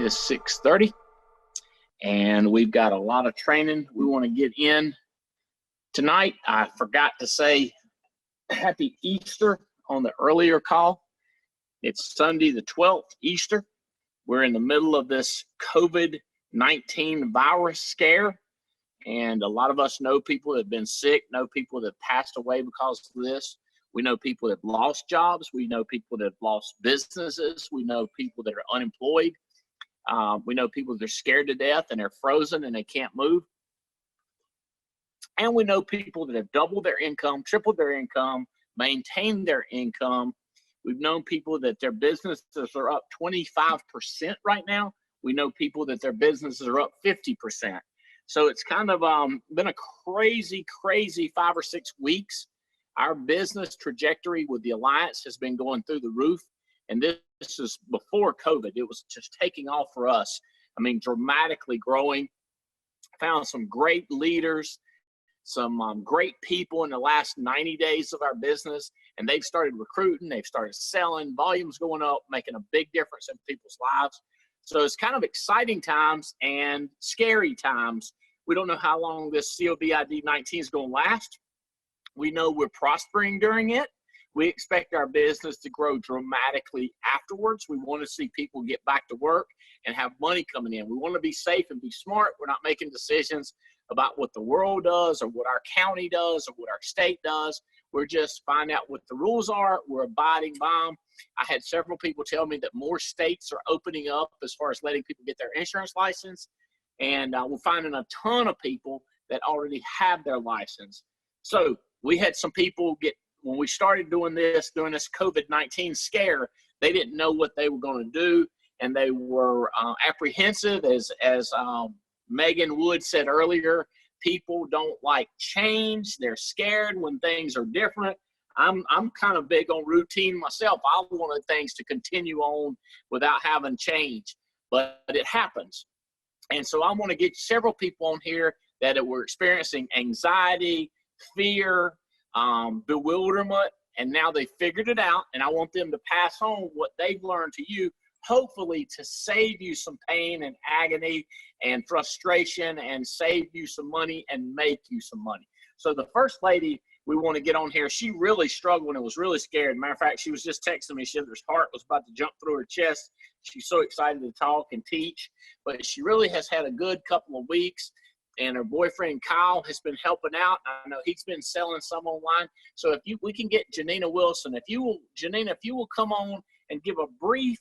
is 6:30, and we've got a lot of training we want to get in tonight. I forgot to say happy Easter on the earlier call. It's Sunday the 12th, Easter. We're in the middle of this COVID-19 virus scare, and a lot of us know people that have been sick, know people that passed away because of this. We know people that have lost jobs. We know people that have lost businesses. We know people that are unemployed. We know people that are scared to death and they're frozen and they can't move. And we know people that have doubled their income, tripled their income, maintained their income. We've known people that their businesses are up 25% right now. We know people that their businesses are up 50%. So it's kind of been a crazy 5 or 6 weeks. Our business trajectory with the Alliance has been going through the roof. And this is before COVID. It was just taking off for us. I mean, dramatically growing. Found some great leaders, some great people in the last 90 days of our business. And they've started recruiting. They've started selling. Volumes going up, making a big difference in people's lives. So it's kind of exciting times and scary times. We don't know how long this COVID-19 is going to last. We know we're prospering during it. We expect our business to grow dramatically afterwards. We want to see people get back to work and have money coming in. We want to be safe and be smart. We're not making decisions about what the world does or what our county does or what our state does. We're just finding out what the rules are. We're abiding by them. I had several people tell me that more states are opening up as far as letting people get their insurance license. And we're finding a ton of people that already have their license. So we had some people when we started doing this, during this COVID-19 scare, they didn't know what they were going to do. And they were apprehensive. As Megan Wood said earlier, people don't like change. They're scared when things are different. I'm kind of big on routine myself. I wanted things to continue on without having change, but it happens. And so I want to get several people on here that were experiencing anxiety, fear, bewilderment, and now they figured it out. And I want them to pass on what they've learned to you, hopefully to save you some pain and agony and frustration and save you some money and make you some money. So the first lady we want to get on here, she really struggled and was really scared. Matter of fact, she was just texting me. She said her heart was about to jump through her chest. She's so excited to talk and teach, but she really has had a good couple of weeks. And her boyfriend Kyle has been helping out. I know he's been selling some online. So we can get Janina Wilson. Janina, if you will come on and give a brief,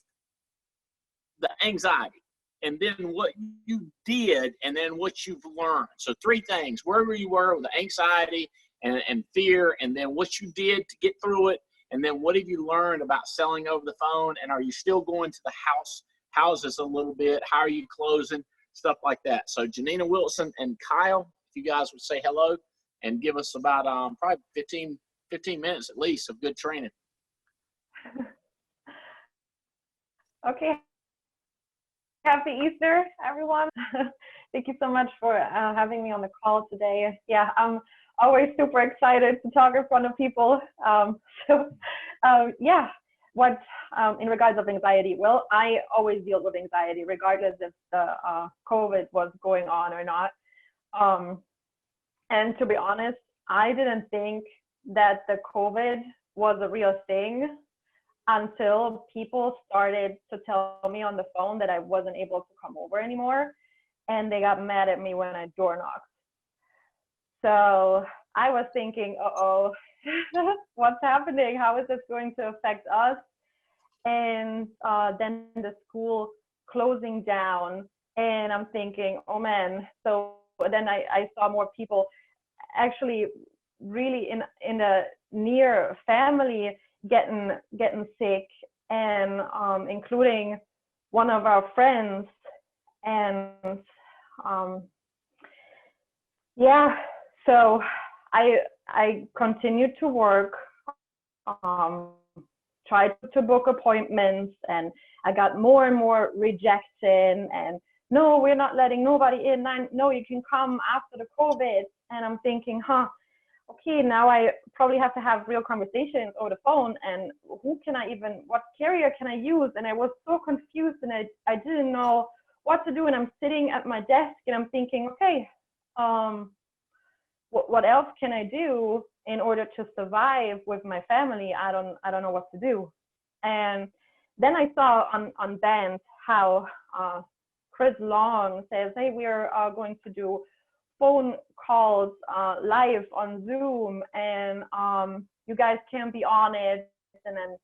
the anxiety, and then what you did, and then what you've learned. So 3 things: wherever you were with the anxiety and fear, and then what you did to get through it, and then what have you learned about selling over the phone, and are you still going to the houses a little bit? How are you closing? Stuff like that. So Janina Wilson and Kyle, if you guys would say hello and give us about probably 15 minutes at least of good training. Okay. Happy Easter, everyone. Thank you so much for having me on the call today. Yeah, I'm always super excited to talk in front of people. Yeah. What in regards of anxiety? Well, I always deal with anxiety regardless if the COVID was going on or not. And to be honest, I didn't think that the COVID was a real thing until people started to tell me on the phone that I wasn't able to come over anymore, and they got mad at me when I door knocked. So I was thinking, uh-oh, what's happening? How is this going to affect us? And then the school closing down, and I'm thinking, oh man. So then I saw more people actually really in a near family getting sick, and including one of our friends. And yeah, so I continued to work, tried to book appointments, and I got more and more rejection, and no, we're not letting nobody in. No, you can come after the COVID. And I'm thinking, okay, now I probably have to have real conversations over the phone, and what carrier can I use? And I was so confused, and I didn't know what to do. And I'm sitting at my desk and I'm thinking, okay, what else can I do in order to survive with my family? I don't know what to do. And then I saw on Band how Chris Long says, hey, we're going to do phone calls live on Zoom, and you guys can be on it. And then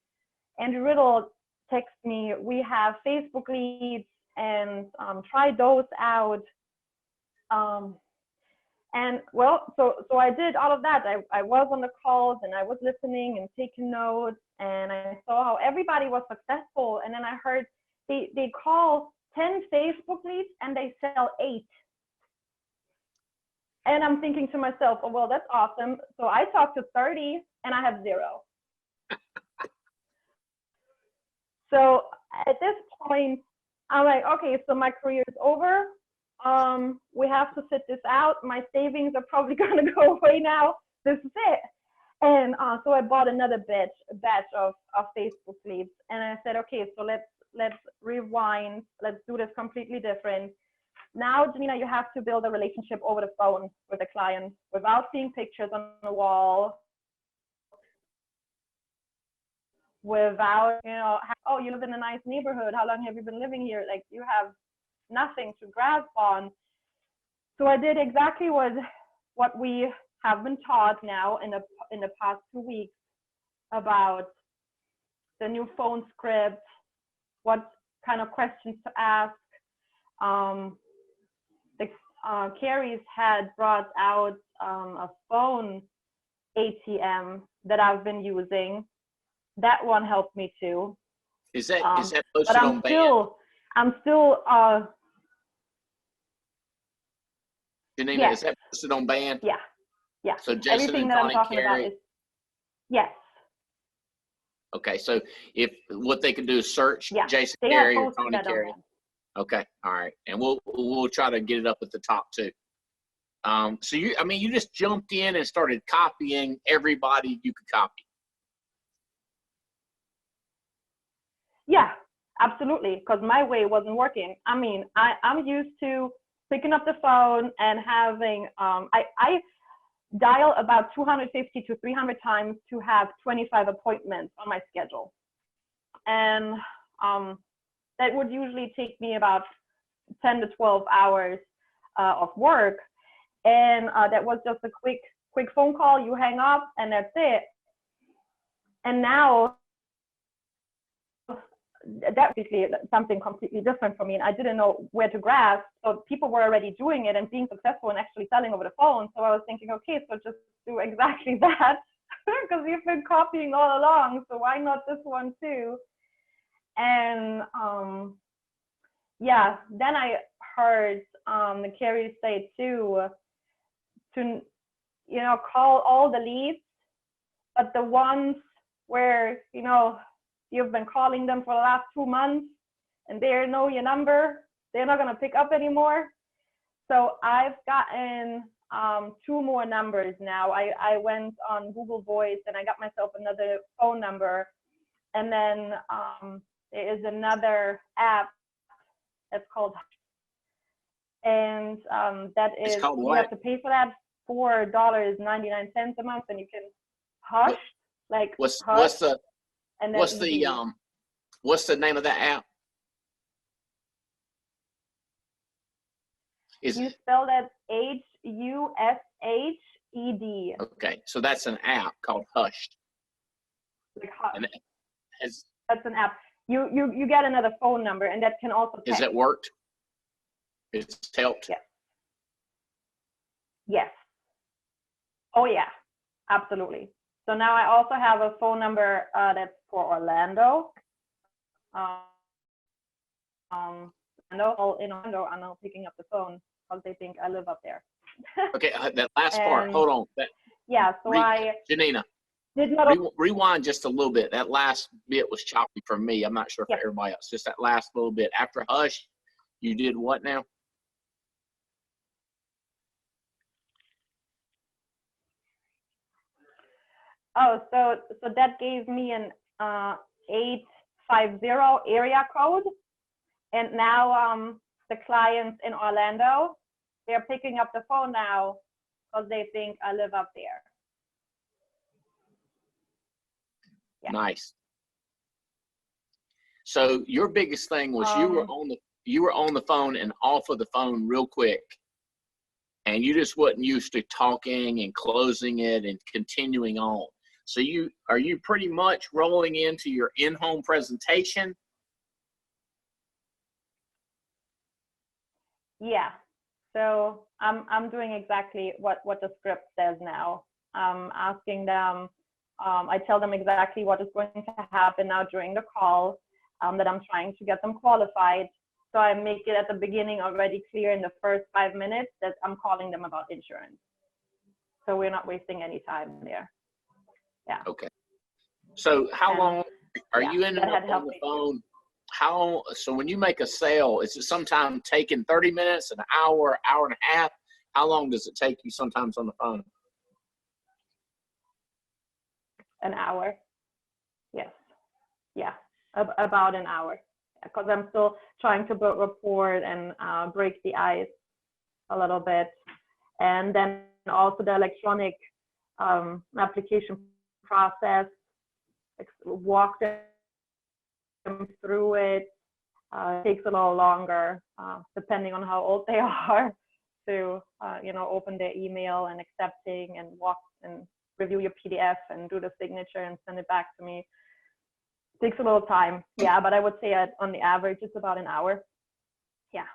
Andrew Riddle texts me, we have Facebook leads, and try those out. And well, so I did all of that. I was on the calls and I was listening and taking notes, and I saw how everybody was successful. And then I heard they call 10 Facebook leads and they sell 8. And I'm thinking to myself, oh, well, that's awesome. So I talked to 30 and I have 0. So at this point, I'm like, okay, so my career is over. We have to sit this out. My savings are probably going to go away now. This is it. And so I bought another batch of Facebook leads. And I said, okay, so let's rewind. Let's do this completely different. Now, Janina, you have to build a relationship over the phone with a client without seeing pictures on the wall, without, oh, you live in a nice neighborhood. How long have you been living here? Like, you have nothing to grasp on. So I did exactly what we have been taught now in the past 2 weeks about the new phone script, what kind of questions to ask. Carrie's had brought out a phone ATM that I've been using. That one helped me too. Is that posted but on Band? I'm still Janina, yes. is that posted on Band? Yeah. So Jason everything and that Tony I'm talking Carey. about is yes. Okay, so if what they can do is search Jason they Carey have or posted Tony that on Carey. Band. Okay, all right, and we'll try to get it up at the top too. So you just jumped in and started copying everybody you could copy. Yeah, absolutely, because my way wasn't working. I mean, I'm used to picking up the phone and having I dial about 250 to 300 times to have 25 appointments on my schedule, and that would usually take me about 10 to 12 hours of work, and that was just a quick phone call. You hang up and that's it. And now that's something completely different for me, and I didn't know where to grasp. So people were already doing it and being successful and actually selling over the phone. So I was thinking, okay, so just do exactly that, because you've been copying all along. So why not this one too? And then I heard the carrier say too, to call all the leads, but the ones where you've been calling them for the last 2 months and they know your number, they're not going to pick up anymore. So I've gotten 2 more numbers now. I went on Google Voice and I got myself another phone number. And then there is another app that's called, and that is, It's called you what? have to pay for that, $4.99 a month, and you can hush, what's the and what's the name of that app? You spell that HUSHED. Okay, so that's an app called Hushed. Like Hush. And that's an app. You get another phone number, and that can also text. Has it worked? It's helped? Yes. Oh yeah, absolutely. So now I also have a phone number that's for Orlando. In Orlando, I'm now picking up the phone because they think I live up there. Okay, that last part. Hold on. Janina, did not rewind just a little bit. That last bit was choppy for me. I'm not sure for everybody else. Just that last little bit. After Hush, you did what now? Oh, so that gave me an 850 area code, and now the clients in Orlando, they're picking up the phone now because they think I live up there. Yeah. Nice. So your biggest thing was you were on the phone and off of the phone real quick, and you just wasn't used to talking and closing it and continuing on. So are you pretty much rolling into your in-home presentation? Yeah. So I'm doing exactly what the script says now. I'm asking them. I tell them exactly what is going to happen now during the call. That I'm trying to get them qualified. So I make it at the beginning already clear in the first 5 minutes that I'm calling them about insurance. So we're not wasting any time there. Yeah. Okay. So how long are you in on the phone? So when you make a sale, is it sometimes taking 30 minutes, an hour, hour and a half? How long does it take you sometimes on the phone? An hour. Yes. Yeah. About an hour. Because I'm still trying to build rapport and break the ice a little bit. And then also the electronic application process, walk them through it. Takes a little longer, depending on how old they are, to open their email and accepting and walk and review your PDF and do the signature and send it back to me. Takes a little time, yeah, but I would say on the average it's about an hour. Yeah.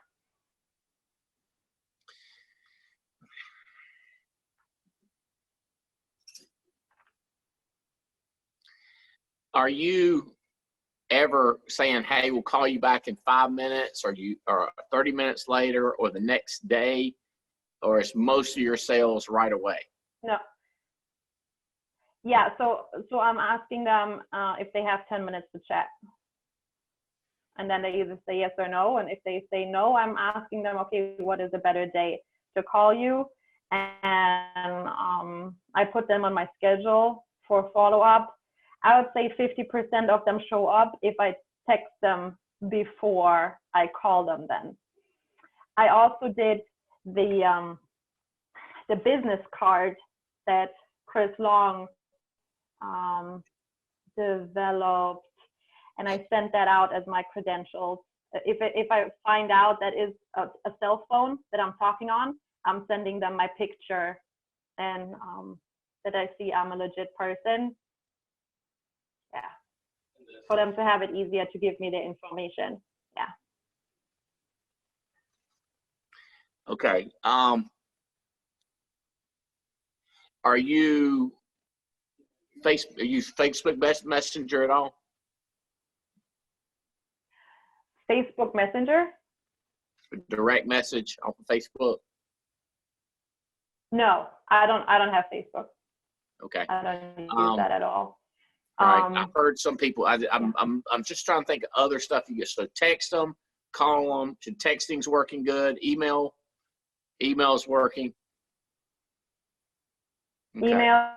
Are you ever saying, hey, we'll call you back in 5 minutes, or 30 minutes later, or the next day, or is most of your sales right away? No. Yeah, so I'm asking them if they have 10 minutes to chat. And then they either say yes or no. And if they say no, I'm asking them, okay, what is a better day to call you? And I put them on my schedule for follow-up. I would say 50% of them show up if I text them before I call them then. I also did the business card that Chris Long developed, and I sent that out as my credentials. If I find out that is a cell phone that I'm talking on, I'm sending them my picture and that I see I'm a legit person. Yeah, for them to have it easier to give me the information. Yeah. Okay. Are you Facebook Messenger at all? Facebook Messenger? Direct message on Facebook? No, I don't have Facebook. Okay. I don't use that at all. Right. I've heard some people. I'm just trying to think of other stuff you get. So text them, call them. Texting's working good. Email's working. Okay. Email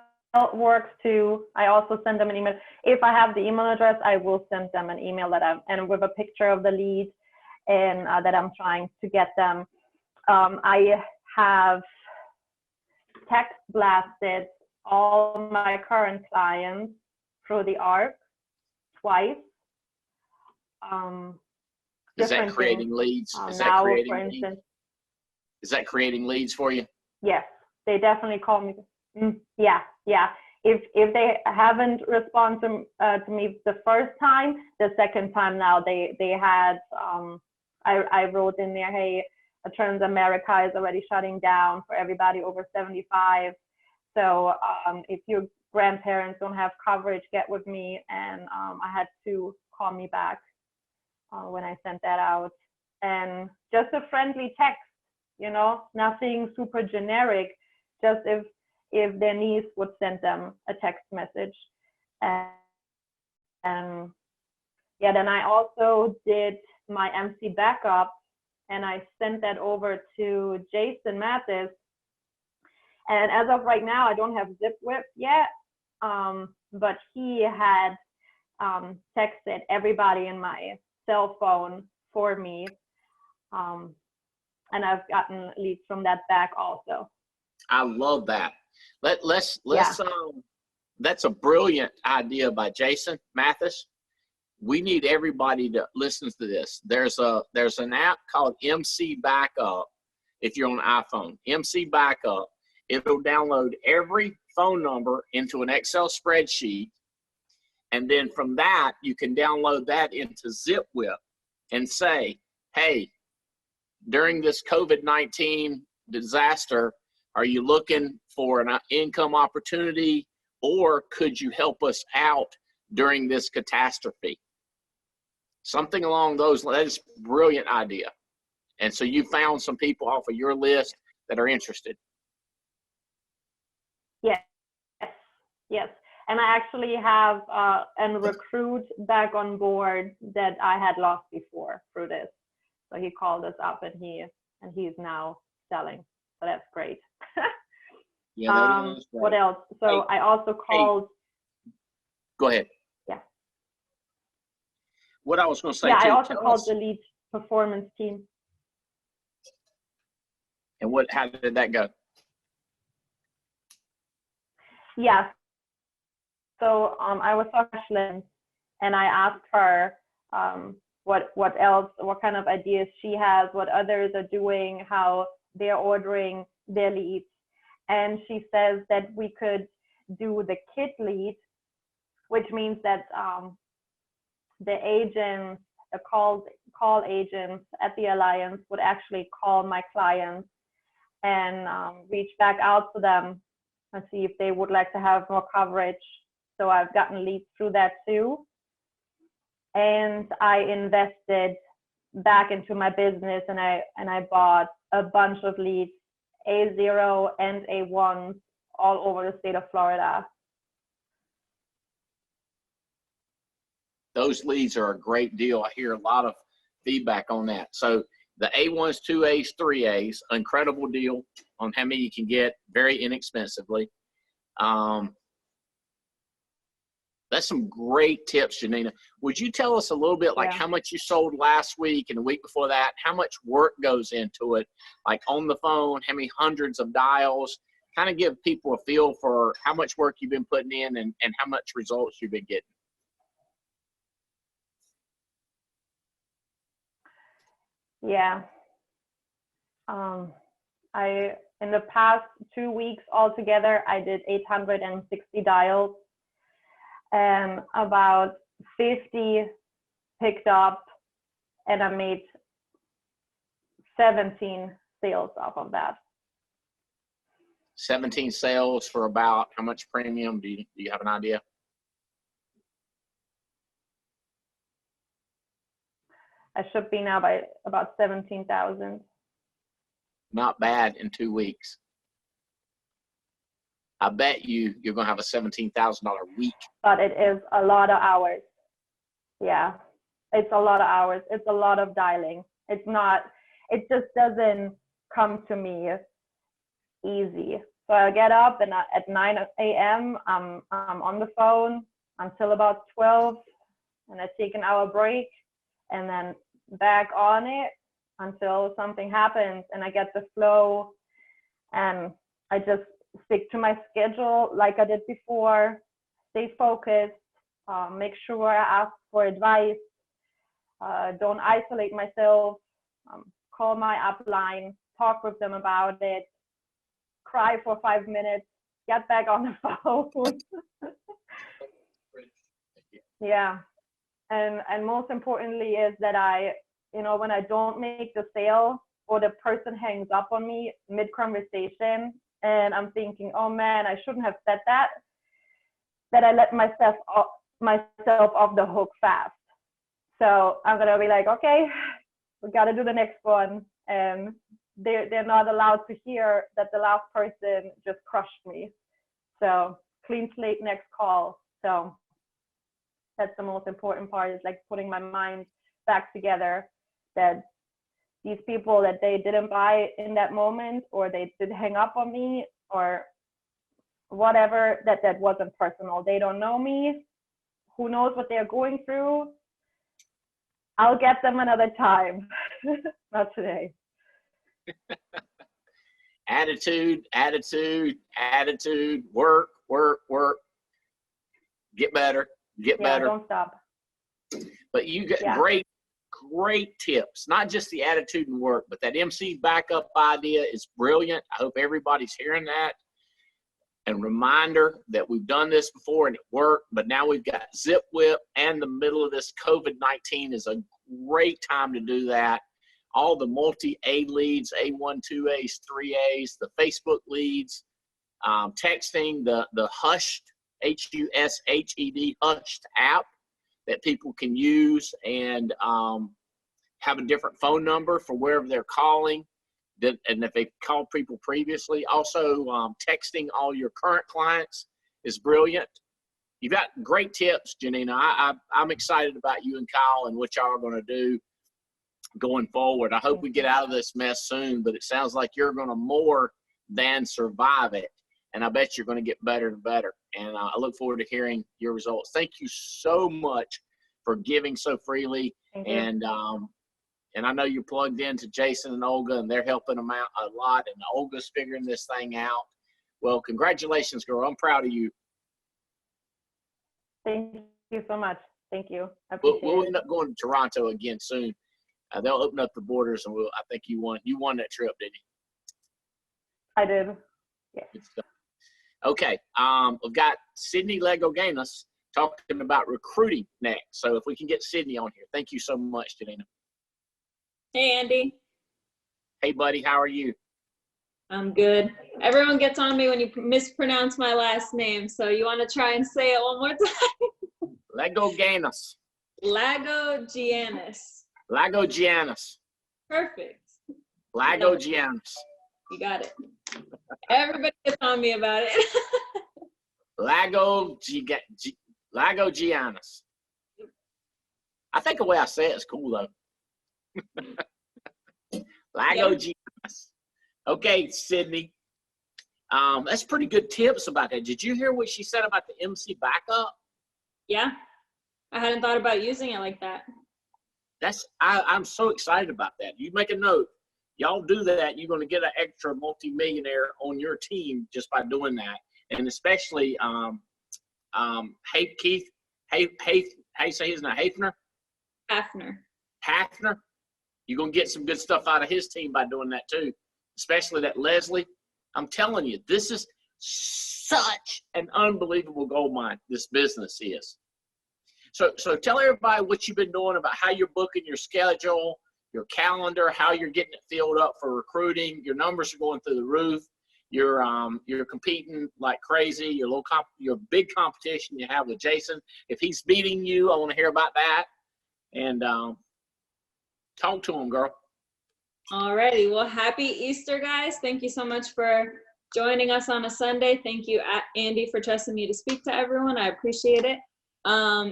works too. I also send them an email. If I have the email address, I will send them an email and with a picture of the lead and that I'm trying to get them. I have text blasted all my current clients through the ARC twice. Is that creating leads? Is that creating leads for you? Yes, they definitely call me. Yeah. If they haven't responded to me the first time, the second time now they had. I wrote in there, hey, Transamerica is already shutting down for everybody over 75. So if your grandparents don't have coverage, get with me. And I had to call me back when I sent that out. And just a friendly text, nothing super generic. Just if their niece would send them a text message. And yeah, then I also did my MC backup and I sent that over to Jason Mathis. And as of right now, I don't have ZipWhip yet, but he had texted everybody in my cell phone for me. And I've gotten leads from that back also. I love that. Let's Yeah. That's a brilliant idea by Jason Mathis. We need everybody to listen to this. There's an app called MC Backup. If you're on an iPhone, MC Backup, it'll download every phone number into an Excel spreadsheet. And then from that, you can download that into ZipWhip and say, hey, during this COVID-19 disaster, are you looking for an income opportunity, or could you help us out during this catastrophe? Something along those lines. That is a brilliant idea. And so you found some people off of your list that are interested. Yes, yes. And I actually have a recruit back on board that I had lost before through this. So he called us up and he's now selling. So that's great. Yeah, that is great. What else? So I also called. Go ahead. Yeah. What I was going to say. Yeah, I also called the lead performance team. And how did that go? Yeah. So I was talking to Ashlyn, and I asked her what else, what kind of ideas she has, what others are doing, how they're ordering their leads. And she says that we could do the kit lead, which means that the agents, the call agents at the Alliance would actually call my clients and reach back out to them and see if they would like to have more coverage. So I've gotten leads through that too. And I invested back into my business, and I bought a bunch of leads, A0 and A1s, all over the state of Florida. Those leads are a great deal. I hear a lot of feedback on that. So the A1s, 2As, 3As, incredible deal on how many you can get very inexpensively. That's some great tips, Janina. Would you tell us a little bit like how much you sold last week and the week before that? How much work goes into it? Like on the phone, how many hundreds of dials? Kind of give people a feel for how much work you've been putting in and how much results you've been getting. Yeah. In the past 2 weeks altogether, I did 860 dials. And about 50 picked up, and I made 17 sales off of that. 17 sales for about how much premium? Do you have an idea? I should be now by about 17,000. Not bad in 2 weeks. I bet you're going to have a $17,000 week. But it is a lot of hours. Yeah, it's a lot of hours. It's a lot of dialing. It just doesn't come to me easy. So I get up and at 9 a.m. I'm on the phone until about 12, and I take an hour break and then back on it until something happens and I get the flow, and I just stick to my schedule like I did before, stay focused, make sure I ask for advice, don't isolate myself, call my upline, talk with them about it, cry for 5 minutes, get back on the phone. Yeah. And most importantly is that when I don't make the sale or the person hangs up on me mid-conversation and I'm thinking, oh man, I shouldn't have said that I let myself off the hook fast. So I'm going to be like, okay, we got to do the next one. And they're not allowed to hear that the last person just crushed me. So clean slate, next call. So that's the most important part, is like putting my mind back together, that these people that they didn't buy in that moment, or they did hang up on me, or whatever, that wasn't personal. They don't know me. Who knows what they're going through? I'll get them another time. Not today. Attitude, attitude, attitude, work, work, work. Get better, get Yeah, better. don't stop. But you get Yeah. great tips, not just the attitude and work, but that MC backup idea is brilliant. I hope everybody's hearing that. And reminder that we've done this before and it worked, but now we've got ZipWhip, and the middle of this COVID-19 is a great time to do that. All the multi-A leads, A1, 2As, 3As, the Facebook leads, texting, the Hushed, Hushed, Hushed app that people can use, and have a different phone number for wherever they're calling. And if they called people previously, also texting all your current clients is brilliant. You've got great tips, Janina. I'm excited about you and Kyle and what y'all are going to do going forward. I hope we get out of this mess soon, but it sounds like you're going to more than survive it. And I bet you're going to get better and better. And I look forward to hearing your results. Thank you so much for giving so freely. Thank you. And I know you're plugged into Jason and Olga, and they're helping them out a lot. And Olga's figuring this thing out. Well, congratulations, girl. I'm proud of you. Thank you so much. Thank you. I We'll appreciate end up going to Toronto again soon. They'll open up the borders, and I think you won that trip, didn't you? I did. Yeah. Good stuff. Okay. We've got Sydney Legoganis talking about recruiting next. So if we can get Sydney on here. Thank you so much, Janina. Hey, Andy. Hey, buddy. How are you? I'm good. Everyone gets on me when you mispronounce my last name, so you want to try and say it one more time? Legoganis. Lagogiannis. Lagogiannis. Perfect. Lagogiannis. You got it. Everybody gets on me about it. Lagogiannis. I think the way I say it is cool, though. Lagogiannis. Okay, Sydney. That's pretty good tips about that. Did you hear what she said about the MC backup? Yeah. I hadn't thought about using it like that. I'm so excited about that. You make a note. Y'all do that, you're going to get an extra multimillionaire on your team just by doing that. And especially, Keith, how you say his name? Hafner. You're going to get some good stuff out of his team by doing that too. Especially that Leslie. I'm telling you, this is such an unbelievable gold mine, this business is. So tell everybody what you've been doing, about how you're booking your schedule, your calendar, how you're getting it filled up for recruiting. Your numbers are going through the roof. You're competing like crazy. Your big competition you have with Jason. If he's beating you, I want to hear about that. And talk to him, girl. Alrighty. Well, happy Easter, guys. Thank you so much for joining us on a Sunday. Thank you, Andy, for trusting me to speak to everyone. I appreciate it.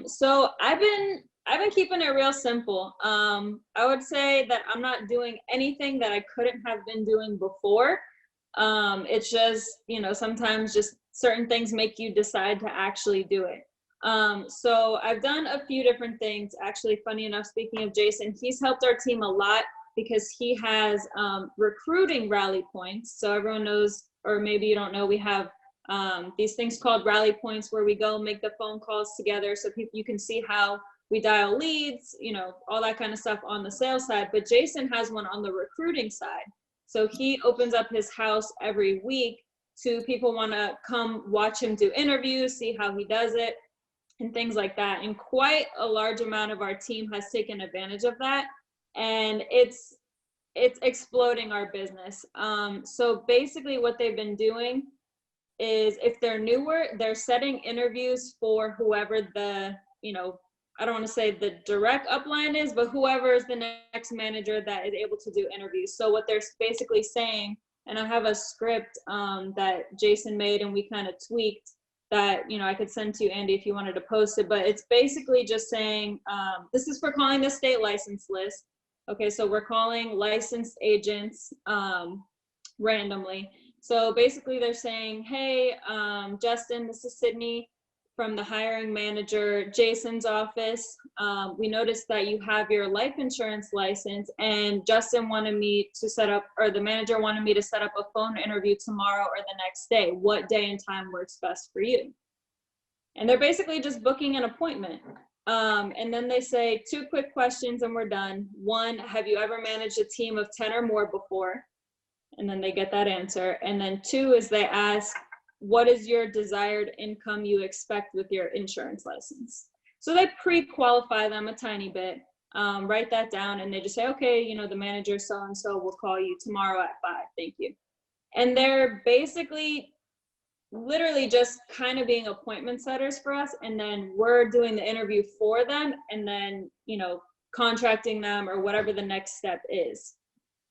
So I've been keeping it real simple. I would say that I'm not doing anything that I couldn't have been doing before. It's just, sometimes just certain things make you decide to actually do it. So I've done a few different things. Actually, funny enough, speaking of Jason, he's helped our team a lot because he has recruiting rally points. So everyone knows, or maybe you don't know, we have these things called rally points where we go make the phone calls together so you can see how we dial leads, all that kind of stuff on the sales side. But Jason has one on the recruiting side. So he opens up his house every week to people want to come watch him do interviews, see how he does it, and things like that. And quite a large amount of our team has taken advantage of that. And it's exploding our business. So basically what they've been doing is, if they're newer, they're setting interviews for whoever the, I don't want to say the direct upline is, but whoever is the next manager that is able to do interviews. So what they're basically saying, and I have a script that Jason made and we kind of tweaked that, I could send to you, Andy, if you wanted to post it, but it's basically just saying, this is for calling the state license list. Okay, so we're calling licensed agents randomly, So basically they're saying, hey, Justin, this is Sydney from the hiring manager, Jason's office. We noticed that you have your life insurance license, and Justin wanted me to set up, or the manager wanted me to set up a phone interview tomorrow or the next day. What day and time works best for you? And they're basically just booking an appointment. And then they say 2 quick questions and we're done. 1, have you ever managed a team of 10 or more before? And then they get that answer. And then 2 is they ask, what is your desired income you expect with your insurance license? So they pre-qualify them a tiny bit, write that down, and they just say, okay, you know, the manager so-and-so will call you tomorrow at 5, thank you. And they're basically literally just kind of being appointment setters for us, and then we're doing the interview for them, and then, you know, contracting them or whatever the next step is.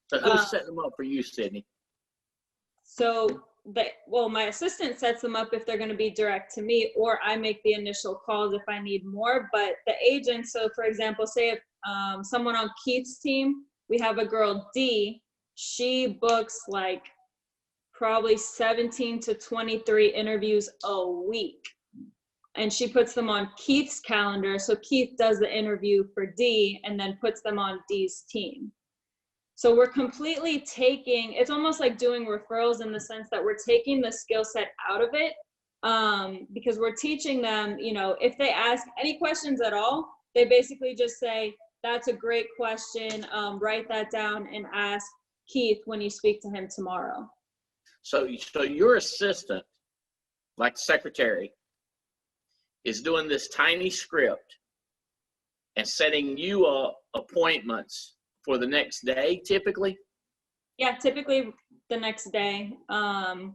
So who's setting them up for you, Sydney? So my assistant sets them up if they're going to be direct to me, or I make the initial calls if I need more. But the agent, so for example, say if someone on Keith's team, we have a girl D, she books like probably 17 to 23 interviews a week, and she puts them on Keith's calendar. So Keith does the interview for D and then puts them on D's team. So we're completely taking, it's almost like doing referrals in the sense that we're taking the skill set out of it, because we're teaching them, you know, if they ask any questions at all, they basically just say, that's a great question, write that down and ask Keith when you speak to him tomorrow. So your assistant, like secretary, is doing this tiny script and setting you up appointments for the next day, typically? Yeah, typically the next day. And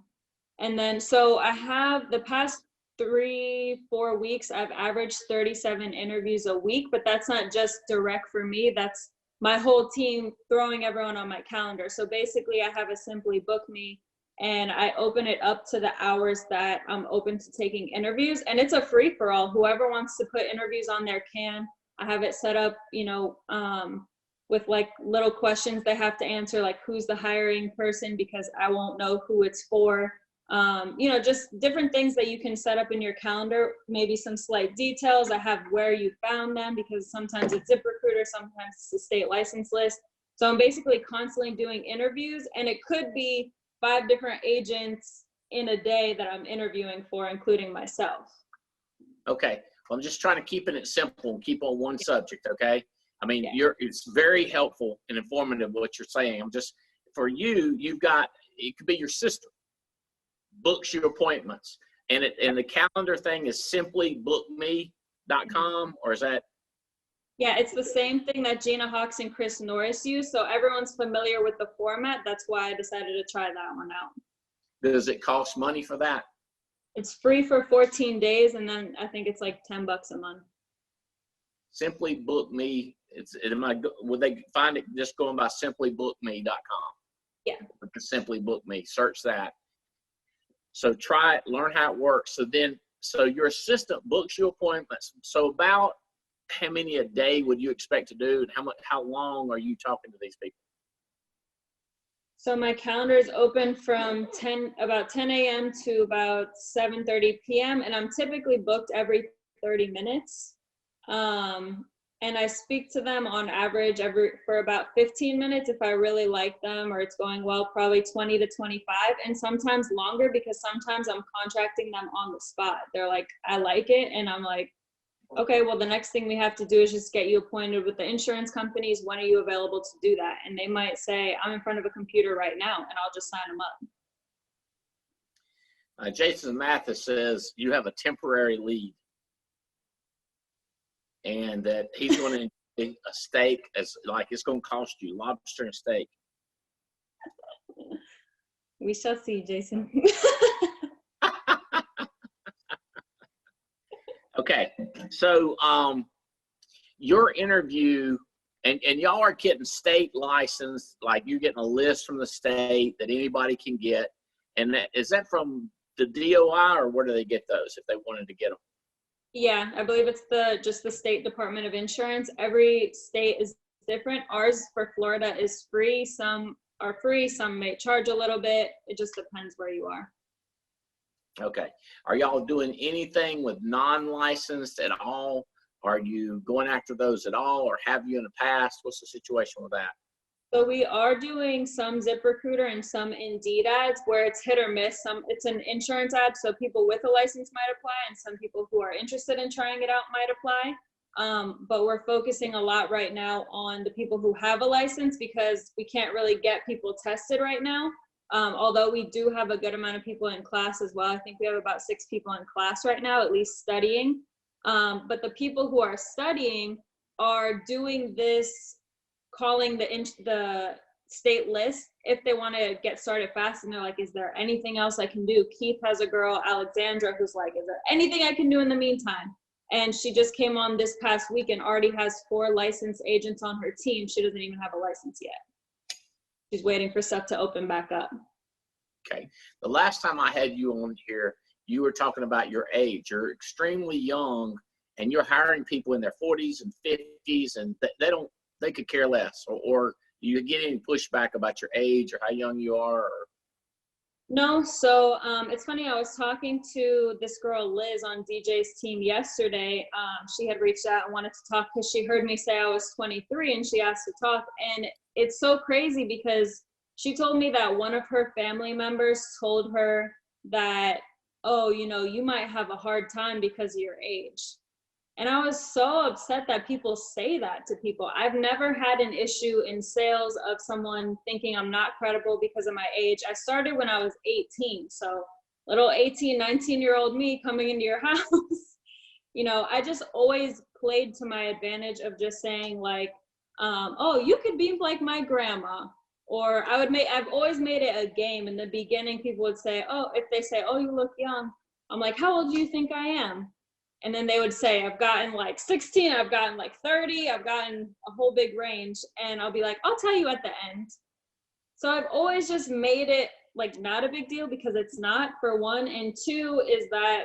then, so I have the past 3-4 weeks, I've averaged 37 interviews a week, but that's not just direct for me. That's my whole team throwing everyone on my calendar. So basically I have a Simply Book Me, and I open it up to the hours that I'm open to taking interviews. And it's a free for all. Whoever wants to put interviews on there can. I have it set up, you know, with like little questions they have to answer, like who's the hiring person, because I won't know who it's for. You know, just different things that you can set up in your calendar, maybe some slight details. I have where you found them, because sometimes it's ZipRecruiter, sometimes it's the state license list. So I'm basically constantly doing interviews, and it could be 5 different agents in a day that I'm interviewing for, including myself. Okay, well, I'm just trying to keep it simple and keep on one subject, okay? I mean, it's very helpful and informative what you're saying. I'm just, for you, you've got, it could be your sister books your appointments, and the calendar thing is simplybookme.com, or is that? Yeah, it's the same thing that Gina Hawks and Chris Norris use. So everyone's familiar with the format. That's why I decided to try that one out. Does it cost money for that? It's free for 14 days, and then I think it's like $10 a month. Simply Book Me. Would they find it just going by simplybookme.com? Yeah. Simply Book Me. Search that. So try it, learn how it works. So your assistant books your appointments. So about how many a day would you expect to do, and how long are you talking to these people? So my calendar is open from about 10 a.m. to about 7:30 p.m. and I'm typically booked every 30 minutes. And I speak to them on average for about 15 minutes if I really like them or it's going well, probably 20 to 25, and sometimes longer, because sometimes I'm contracting them on the spot. They're like, I like it, and I'm like, okay, well, the next thing we have to do is just get you appointed with the insurance companies. When are you available to do that? And they might say, I'm in front of a computer right now, and I'll just sign them up. Jason Mathis says you have a temporary lead, and that he's going to eat a steak as like it's going to cost you lobster and steak. We shall see, Jason. Okay, so your interview, and y'all are getting state licensed, like you're getting a list from the state that anybody can get, and is that from the DOI, or where do they get those if they wanted to get them? Yeah, I believe it's just the State Department of Insurance. Every state is different. Ours for Florida is free. Some are free, some may charge a little bit. It just depends where you are. Okay. Are y'all doing anything with non-licensed at all? Are you going after those at all, or have you in the past? What's the situation with that? So we are doing some ZipRecruiter and some Indeed ads where it's hit or miss. It's an insurance ad, so people with a license might apply, and some people who are interested in trying it out might apply. But we're focusing a lot right now on the people who have a license because we can't really get people tested right now. Although we do have a good amount of people in class as well. I think we have about 6 people in class right now, at least studying. But the people who are studying are doing this, calling the state list if they want to get started fast, and they're like, is there anything else I can do? Keith has a girl, Alexandra, who's like, is there anything I can do in the meantime? And she just came on this past week and already has 4 licensed agents on her team. She doesn't even have a license yet. She's waiting for stuff to open back up. Okay. The last time I had you on here, you were talking about your age. You're extremely young, and you're hiring people in their 40s and 50s, and they could care less. Or do you get any pushback about your age or how young you are? Or? No, so it's funny, I was talking to this girl, Liz, on DJ's team yesterday. She had reached out and wanted to talk because she heard me say I was 23, and she asked to talk. And it's so crazy because she told me that one of her family members told her that, oh, you might have a hard time because of your age. And I was so upset that people say that to people. I've never had an issue in sales of someone thinking I'm not credible because of my age. I started when I was 18. So little 18, 19-year-old me coming into your house, I just always played to my advantage of just saying like, oh, you could be like my grandma. Or I've always made it a game. In the beginning, people would say, oh, if they say, oh, you look young, I'm like, how old do you think I am? And then they would say, I've gotten like 16, I've gotten like 30, I've gotten a whole big range. And I'll be like, I'll tell you at the end. So I've always just made it like not a big deal because it's not, for one. And two is that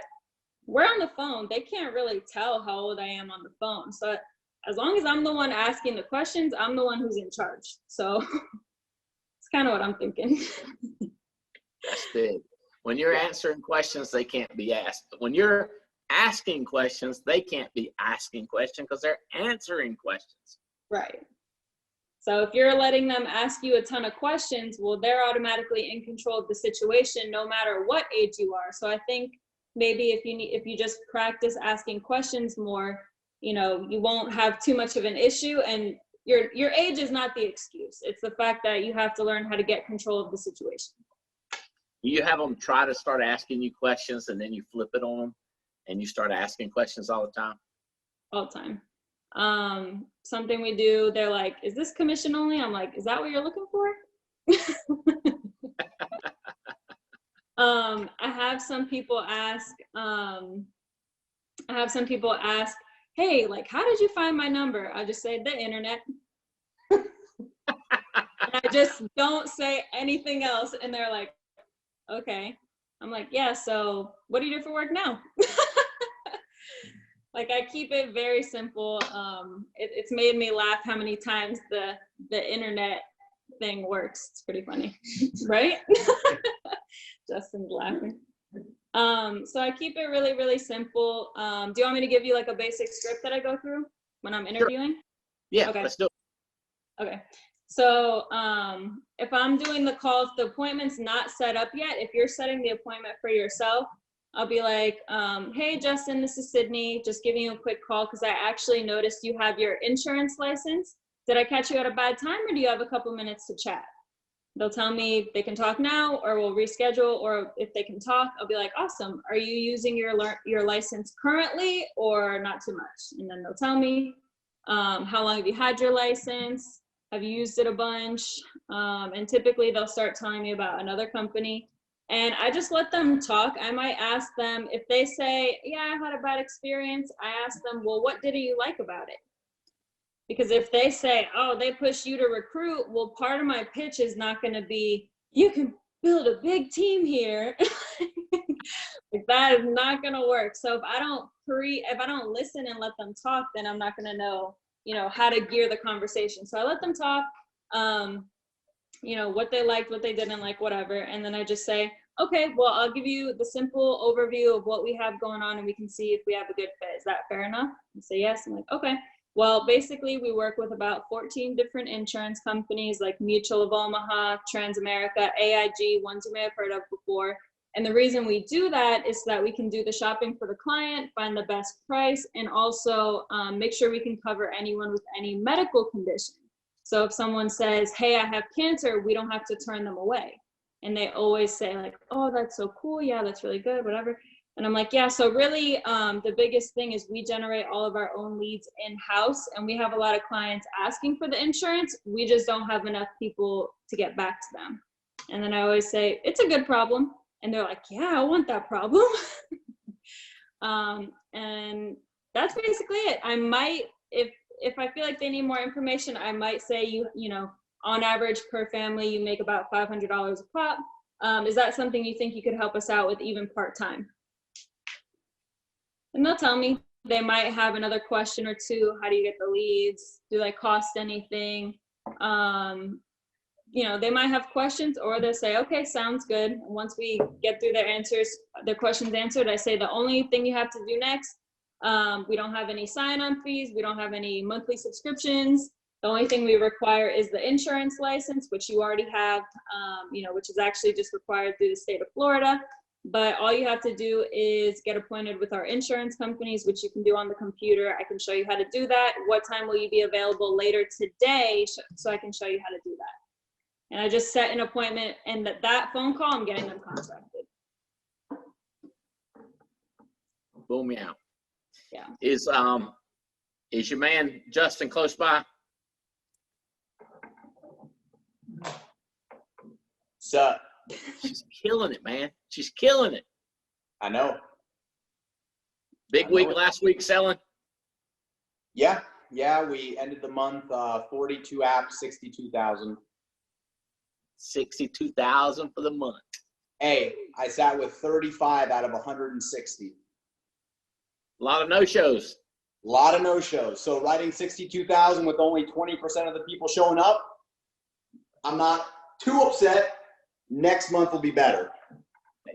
we're on the phone. They can't really tell how old I am on the phone. So as long as I'm the one asking the questions, I'm the one who's in charge. So it's kind of what I'm thinking. That's big. When you're answering questions, they can't be asked. But when you're asking questions, they can't be asking questions because they're answering questions. Right. So if you're letting them ask you a ton of questions, well, they're automatically in control of the situation no matter what age you are. So I think maybe if you just practice asking questions more, you won't have too much of an issue, and your age is not the excuse. It's the fact that you have to learn how to get control of the situation. You have them try to start asking you questions, and then you flip it on them and you start asking questions all the time? All the time. Something we do, they're like, is this commission only? I'm like, is that what you're looking for? I have some people ask, hey, like, how did you find my number? I just say the internet. I just don't say anything else. And they're like, okay. I'm like, yeah, so what do you do for work now? Like, I keep it very simple. It's made me laugh how many times the internet thing works. It's pretty funny, right? Justin's laughing. So I keep it really, really simple. Do you want me to give you like a basic script that I go through when I'm interviewing? Sure. Yeah, okay. Let's do it. Okay. So if I'm doing the call, if the appointment's not set up yet, if you're setting the appointment for yourself, I'll be like, hey, Justin, this is Sydney. Just giving you a quick call because I actually noticed you have your insurance license. Did I catch you at a bad time, or do you have a couple minutes to chat? They'll tell me they can talk now, or we'll reschedule, or if they can talk, I'll be like, awesome. Are you using your license currently or not too much? And then they'll tell me, how long have you had your license? Have you used it a bunch? And typically they'll start telling me about another company. And I just let them talk. I might ask them, if they say, yeah, I had a bad experience, I ask them, well, what didn't you like about it? Because if they say, oh, they push you to recruit, well, part of my pitch is not going to be, you can build a big team here. Like, that is not going to work. So if I don't listen and let them talk, then I'm not going to know, how to gear the conversation. So I let them talk. you know, what they liked, what they didn't like, whatever. And then I just say, okay, well, I'll give you the simple overview of what we have going on and we can see if we have a good fit. Is that fair enough? You say yes. I'm like, okay. Well, basically we work with about 14 different insurance companies like Mutual of Omaha, Transamerica, AIG, ones you may have heard of before. And the reason we do that is so that we can do the shopping for the client, find the best price, and also make sure we can cover anyone with any medical condition. So if someone says, hey, I have cancer, we don't have to turn them away. And they always say like, oh, that's so cool. Yeah, that's really good, whatever. And I'm like, yeah, so really the biggest thing is we generate all of our own leads in-house, and we have a lot of clients asking for the insurance. We just don't have enough people to get back to them. And then I always say, it's a good problem. And they're like, yeah, I want that problem. And that's basically it. I might, if I feel like they need more information, I might say, you know, on average per family, you make about $500 a pop. Is that something you think you could help us out with even part-time? And they'll tell me. They might have another question or two. How do you get the leads? Do they cost anything? You know, they might have questions, or they'll say, okay, sounds good. And once we get through their questions answered, I say the only thing you have to do next, we don't have any sign-on fees. We don't have any monthly subscriptions. The only thing we require is the insurance license, which you already have, you know, which is actually just required through the state of Florida. But all you have to do is get appointed with our insurance companies, which you can do on the computer. I can show you how to do that. What time will you be available later today so I can show you how to do that? And I just set an appointment, and that phone call, I'm getting them contracted. Boom, yeah. Yeah. Is your man Justin close by? So, She's killing it, man. She's killing it. I know. Big I know week it. last week selling. Yeah, we ended the month 42 apps, 62,000. 62,000 for the month. Hey, I sat with 35 out of 160. A lot of no-shows. A lot of no-shows. So writing 62,000 with only 20% of the people showing up, I'm not too upset. Next month will be better.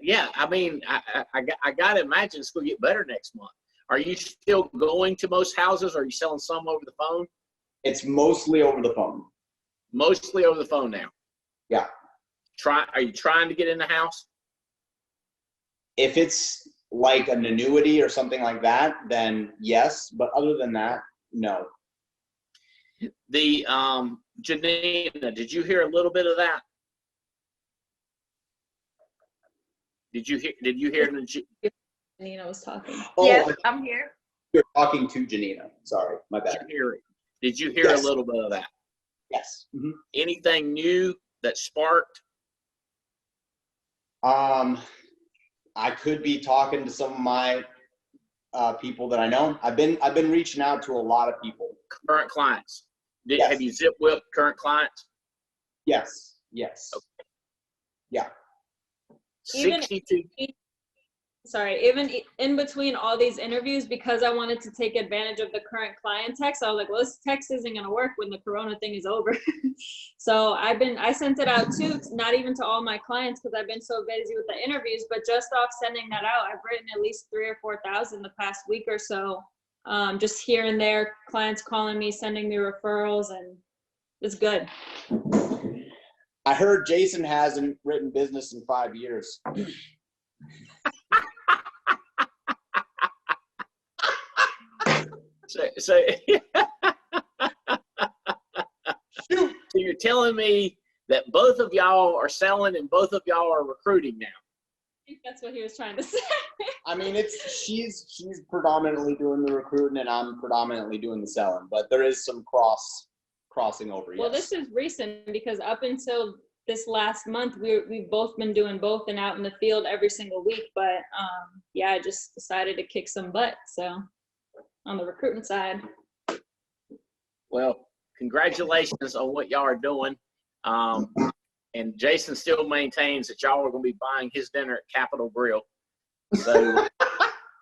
Yeah, I mean, I got to imagine it's going to get better next month. Are you still going to most houses, or are you selling some over the phone? It's mostly over the phone. Mostly over the phone now. Yeah. Are you trying to get in the house? If it's like an annuity or something like that, then yes. But other than that, no. The Janina, did you hear a little bit of that? Did you hear Nina was talking. Oh, Yes, I'm here. you're talking to Janina. Sorry, my bad. Did you hear Yes. a little bit of that? Yes. Mm-hmm. Anything new that sparked? I could be talking to some of my people that I know. I've been reaching out to a lot of people. Current clients. Yes. Have you zip whipped current clients? Yes. Okay. Yeah. Even 62. Even in between all these interviews, because I wanted to take advantage of the current client text, I was like, well, this text isn't going to work when the Corona thing is over. So I sent it out too, not even to all my clients because I've been so busy with the interviews, but just off sending that out, I've written at least 3,000 or 4,000 the past week or so. Just here and there, clients calling me, sending me referrals, and it's good. I heard Jason hasn't written business in 5 years. So you're telling me that both of y'all are selling and both of y'all are recruiting now? I think that's what he was trying to say. I mean, she's predominantly doing the recruiting and I'm predominantly doing the selling, but there is some crossing over. Well, yes. this is recent because up until this last month, we've both been doing both and out in the field every single week. But yeah, I just decided to kick some butt. So on the recruitment side. Well, congratulations on what y'all are doing. And Jason still maintains that y'all are going to be buying his dinner at Capitol Grill. So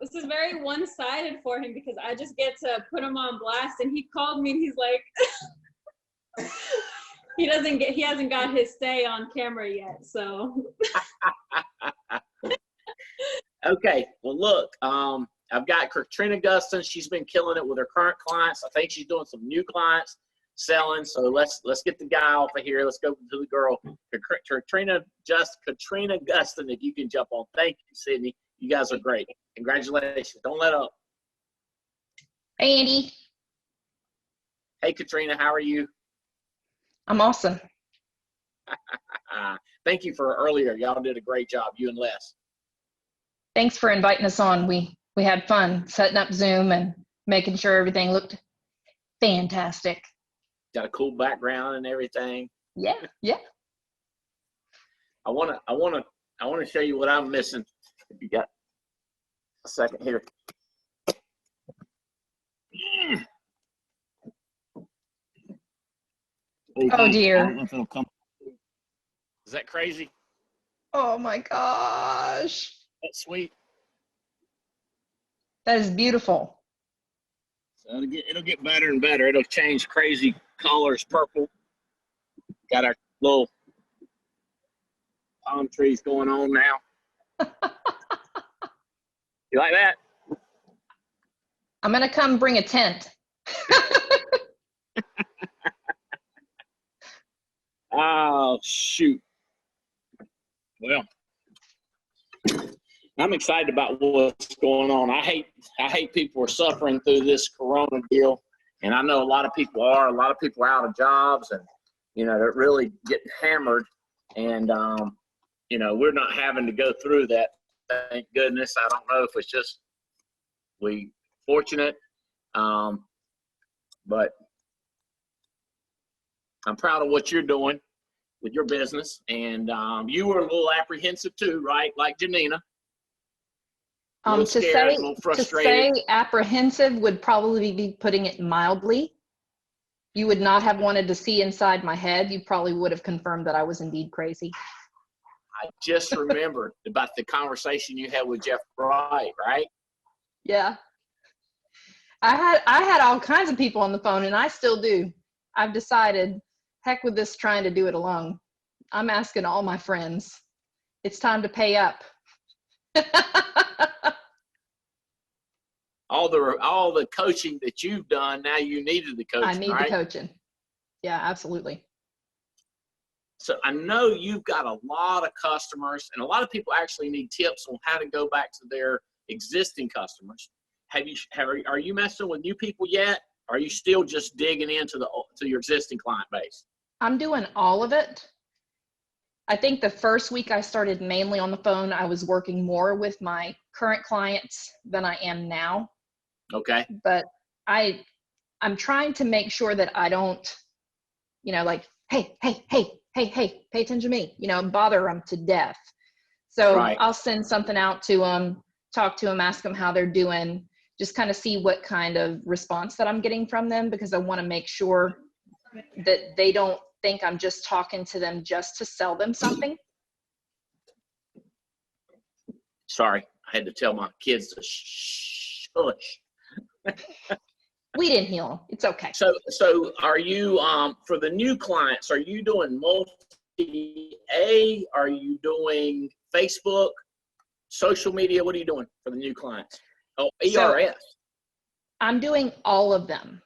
this is very one-sided for him because I just get to put him on blast, and he called me and he's like, He hasn't got his say on camera yet, so. Okay, well, look, I've got Katrina Guston. She's been killing it with her current clients. I think she's doing some new clients selling. So let's get the guy off of here. Let's go to the girl, Katrina Guston. If you can jump on. Thank you, Sydney. You guys are great. Congratulations. Don't let up. Hey, Andy. Hey, Katrina. How are you? I'm awesome. Thank you for earlier. Y'all did a great job. You and Les. Thanks for inviting us on. We had fun setting up Zoom and making sure everything looked fantastic. Got a cool background and everything. Yeah. I wanna show you what I'm missing. If you got a second here. Oh dear. I don't know if it'll come. Is that crazy? Oh my gosh. That's sweet. That is beautiful. So it'll get better and better. It'll change crazy colors, purple. Got our little palm trees going on now. You like that? I'm going to come bring a tent. Oh, shoot. Well, I'm excited about what's going on. I hate people are suffering through this corona deal. And I know a lot of people are. A lot of people are out of jobs and, they're really getting hammered. And, we're not having to go through that. Thank goodness. I don't know if it's just we fortunate. But I'm proud of what you're doing with your business. And you were a little apprehensive too, right? Like Janina. To scared, a little frustrated. say apprehensive would probably be putting it mildly. You would not have wanted to see inside my head. You probably would have confirmed that I was indeed crazy. I just remembered about the conversation you had with Jeff Wright, right? Yeah. I had all kinds of people on the phone, and I still do. I've decided, heck with this trying to do it alone. I'm asking all my friends. It's time to pay up. all the coaching that you've done, now you needed the coaching. I need right? the coaching. Yeah, absolutely. So I know you've got a lot of customers, and a lot of people actually need tips on how to go back to their existing customers. Are you messing with new people yet? Or are you still just digging into to your existing client base? I'm doing all of it. I think the first week I started mainly on the phone, I was working more with my current clients than I am now. Okay. But I'm trying to make sure that I don't, like, hey, pay attention to me, bother them to death. So right. I'll send something out to them, talk to them, ask them how they're doing, just kind of see what kind of response that I'm getting from them, because I want to make sure that they don't think I'm just talking to them just to sell them something. Sorry, I had to tell my kids to shush. We didn't heal them. It's okay. So are you, for the new clients, are you doing multi-A? Are you doing Facebook, social media? What are you doing for the new clients? Oh, ERS. So I'm doing all of them.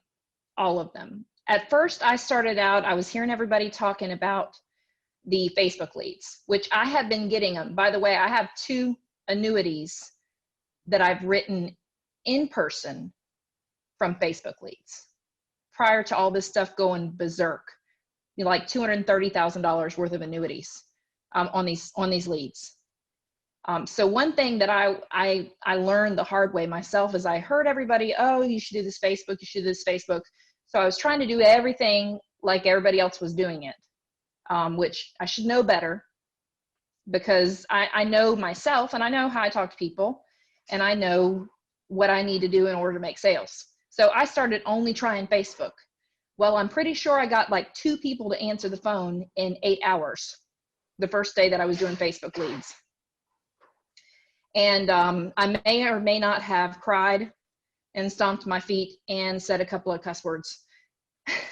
At first, I started out, I was hearing everybody talking about the Facebook leads, which I have been getting them. By the way, I have 2 annuities that I've written in person from Facebook leads prior to all this stuff going berserk. Like $230,000 worth of annuities on these leads. So one thing that I learned the hard way myself is I heard everybody, oh, you should do this Facebook, you should do this Facebook. So I was trying to do everything like everybody else was doing it, which I should know better, because I know myself and I know how I talk to people and I know what I need to do in order to make sales. So I started only trying Facebook. Well, I'm pretty sure I got like 2 people to answer the phone in 8 hours the first day that I was doing Facebook leads. And I may or may not have cried and stomped my feet and said a couple of cuss words.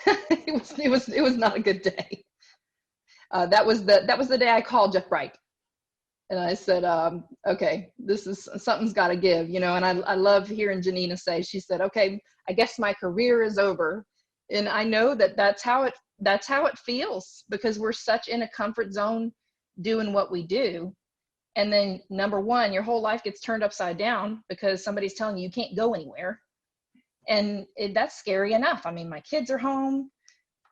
It was not a good day. That was the day I called Jeff Bright. And I said, okay, something's got to give, you know. And I love hearing Janina say, she said, okay, I guess my career is over. And I know that's how it feels, because we're such in a comfort zone doing what we do. And then number one, your whole life gets turned upside down because somebody's telling you can't go anywhere. And that's scary enough. I mean, my kids are home.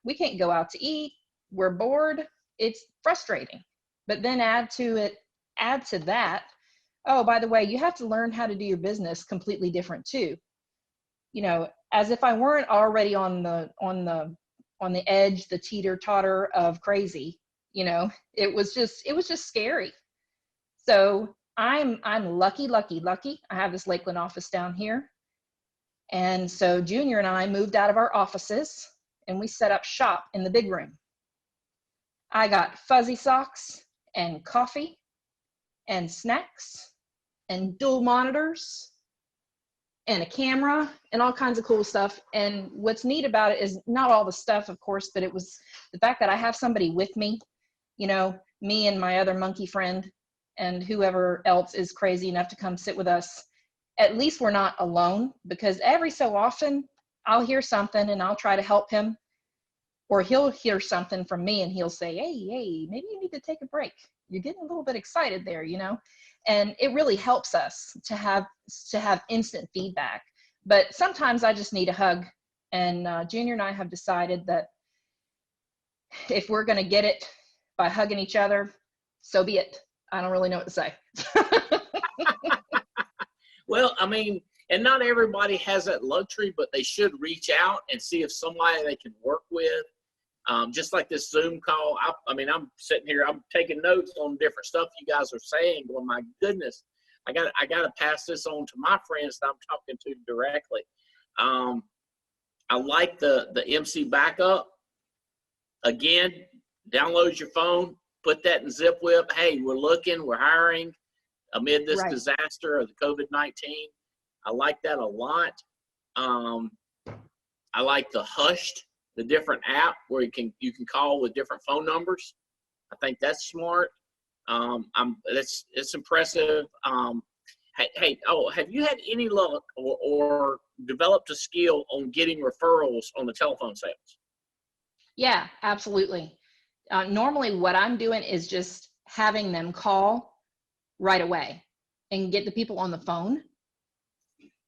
We can't go out to eat. We're bored. It's frustrating. But then add to that, oh, by the way, you have to learn how to do your business completely different too. You know, as if I weren't already on the edge, the teeter-totter of crazy, you know, it was just scary. So I'm lucky. I have this Lakeland office down here. And so Junior and I moved out of our offices and we set up shop in the big room. I got fuzzy socks and coffee and snacks and dual monitors and a camera and all kinds of cool stuff. And what's neat about it is not all the stuff, of course, but it was the fact that I have somebody with me, you know, me and my other monkey friend and whoever else is crazy enough to come sit with us. At least we're not alone, because every so often I'll hear something and I'll try to help him, or he'll hear something from me and he'll say, hey, maybe you need to take a break. You're getting a little bit excited there, you know? And it really helps us to have instant feedback. But sometimes I just need a hug. And Junior and I have decided that if we're going to get it by hugging each other, so be it. I don't really know what to say. Well, I mean, and not everybody has that luxury, but they should reach out and see if somebody they can work with. Just like this Zoom call. I mean, I'm sitting here, I'm taking notes on different stuff you guys are saying. Going, my goodness, I got to pass this on to my friends that I'm talking to directly. I like the MC backup. Again, download your phone, put that in ZipWhip. Hey, we're looking, we're hiring amid this disaster of the COVID-19. I like that a lot. I like the Hushed, the different app where you can call with different phone numbers. I think that's smart. It's impressive. Have you had any luck or developed a skill on getting referrals on the telephone sales? Yeah, absolutely. Normally what I'm doing is just having them call right away and get the people on the phone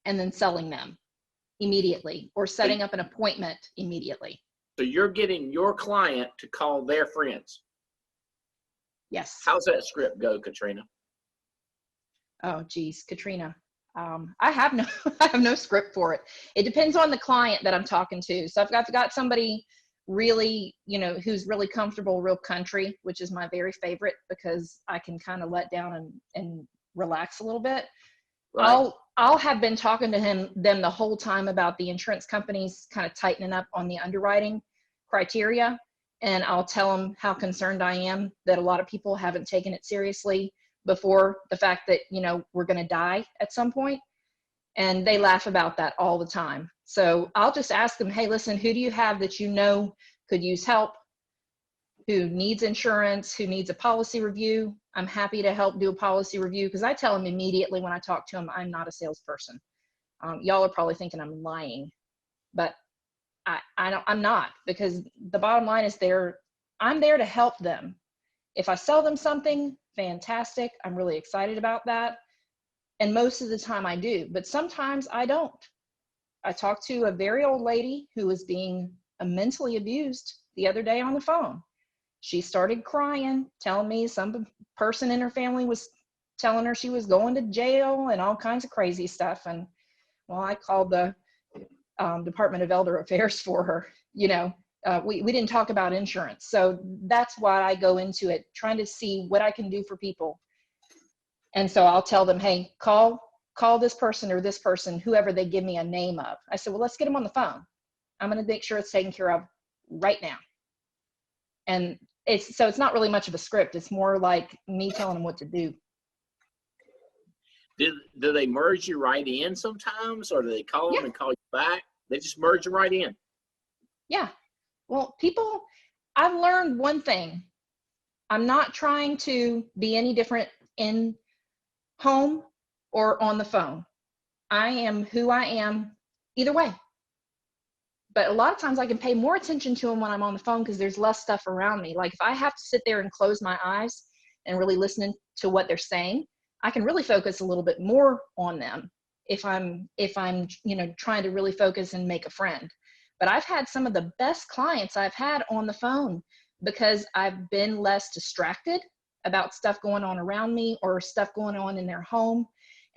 and then selling them immediately or setting up an appointment immediately. So you're getting your client to call their friends. Yes. How's that script go, Katrina? Oh, geez, Katrina. I have no script for it. It depends on the client that I'm talking to. So I've got somebody really, you know, who's really comfortable, real country, which is my very favorite because I can kind of let down and relax a little bit. Right. I'll have been talking to them the whole time about the insurance companies kind of tightening up on the underwriting criteria. And I'll tell them how concerned I am that a lot of people haven't taken it seriously before the fact that, you know, we're going to die at some point. And they laugh about that all the time. So I'll just ask them, hey, listen, who do you have that you know could use help, who needs insurance, who needs a policy review? I'm happy to help do a policy review because I tell them immediately when I talk to them, I'm not a salesperson. Y'all are probably thinking I'm lying, but I'm not, because the bottom line is I'm there to help them. If I sell them something, fantastic. I'm really excited about that. And most of the time I do, but sometimes I don't. I talked to a very old lady who was being mentally abused the other day on the phone. She started crying, telling me some person in her family was telling her she was going to jail and all kinds of crazy stuff. And well, I called the Department of Elder Affairs for her. You know, we didn't talk about insurance. So that's why I go into it, trying to see what I can do for people. And so I'll tell them, hey, call this person or this person, whoever they give me a name of. I said, well, let's get them on the phone. I'm going to make sure it's taken care of right now. And it's not really much of a script. It's more like me telling them what to do. Do they merge you right in sometimes, or do they call them and call you back? They just merge you right in. Yeah. Well, I've learned one thing. I'm not trying to be any different in home or on the phone. I am who I am either way. But a lot of times I can pay more attention to them when I'm on the phone because there's less stuff around me. Like if I have to sit there and close my eyes and really listen to what they're saying, I can really focus a little bit more on them if I'm trying to really focus and make a friend. But I've had some of the best clients I've had on the phone because I've been less distracted about stuff going on around me or stuff going on in their home.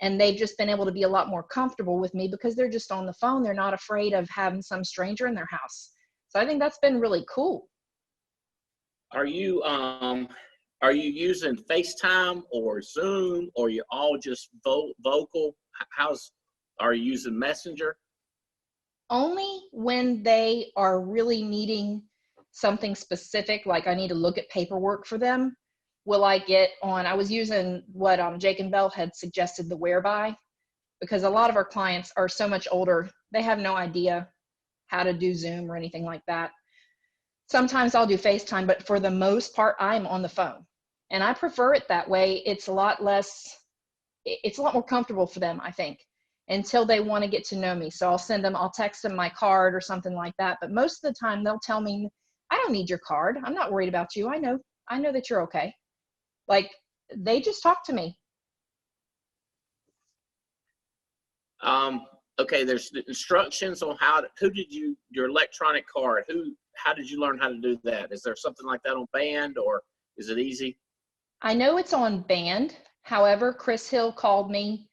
And they've just been able to be a lot more comfortable with me because they're just on the phone. They're not afraid of having some stranger in their house. So I think that's been really cool. Are you using FaceTime or Zoom, or you all just vocal? Are you using Messenger? Only when they are really needing something specific, like I need to look at paperwork for them, will I get on. I was using what Jake and Bell had suggested, the Whereby, because a lot of our clients are so much older, they have no idea how to do Zoom or anything like that. Sometimes I'll do FaceTime, but for the most part, I'm on the phone. And I prefer it that way. It's a lot more comfortable for them, I think, until they want to get to know me. So I'll text them my card or something like that. But most of the time they'll tell me, I don't need your card. I'm not worried about you. I know that you're okay. Like they just talk to me. Okay, there's the instructions on your electronic card, how did you learn how to do that? Is there something like that on Band, or is it easy? I know it's on Band. However, Chris Hill called me,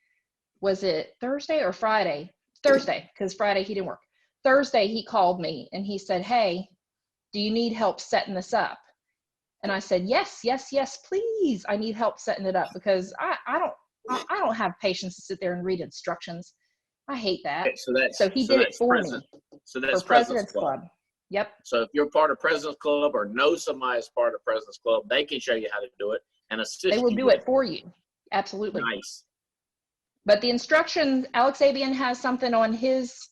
was it Thursday or Friday? Thursday, because Friday he didn't work. Thursday he called me and he said, hey, do you need help setting this up? And I said, yes, please. I need help setting it up because I don't have patience to sit there and read instructions. I hate that. Okay, so he did it for me. So that's for President's Club. Yep. So if you're part of President's Club or know somebody is part of President's Club, they can show you how to do it and assist you. They will do it for you. Absolutely. Nice. But the instructions, Alex Abian has something on his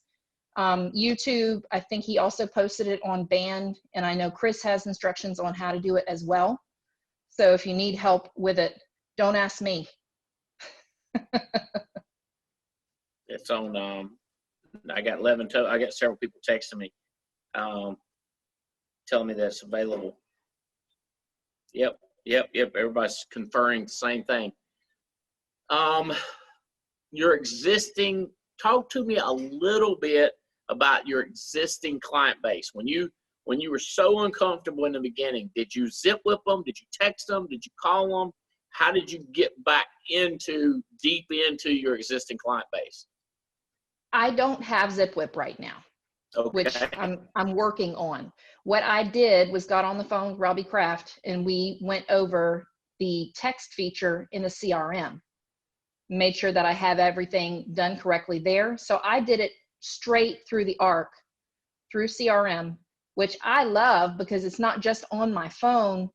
YouTube. I think he also posted it on Band, and I know Chris has instructions on how to do it as well. So if you need help with it, don't ask me. It's on. I got several people texting me, telling me that it's available. Yep. Everybody's conferring the same thing. Talk to me a little bit about your existing client base. When you were so uncomfortable in the beginning, did you zip whip them? Did you text them? Did you call them? How did you get back deep into your existing client base? I don't have Zip Whip right now, Okay. which I'm working on. What I did was got on the phone with Robbie Kraft and we went over the text feature in the CRM, made sure that I have everything done correctly there. So I did it straight through the ARC, through CRM, which I love because it's not just on my phone.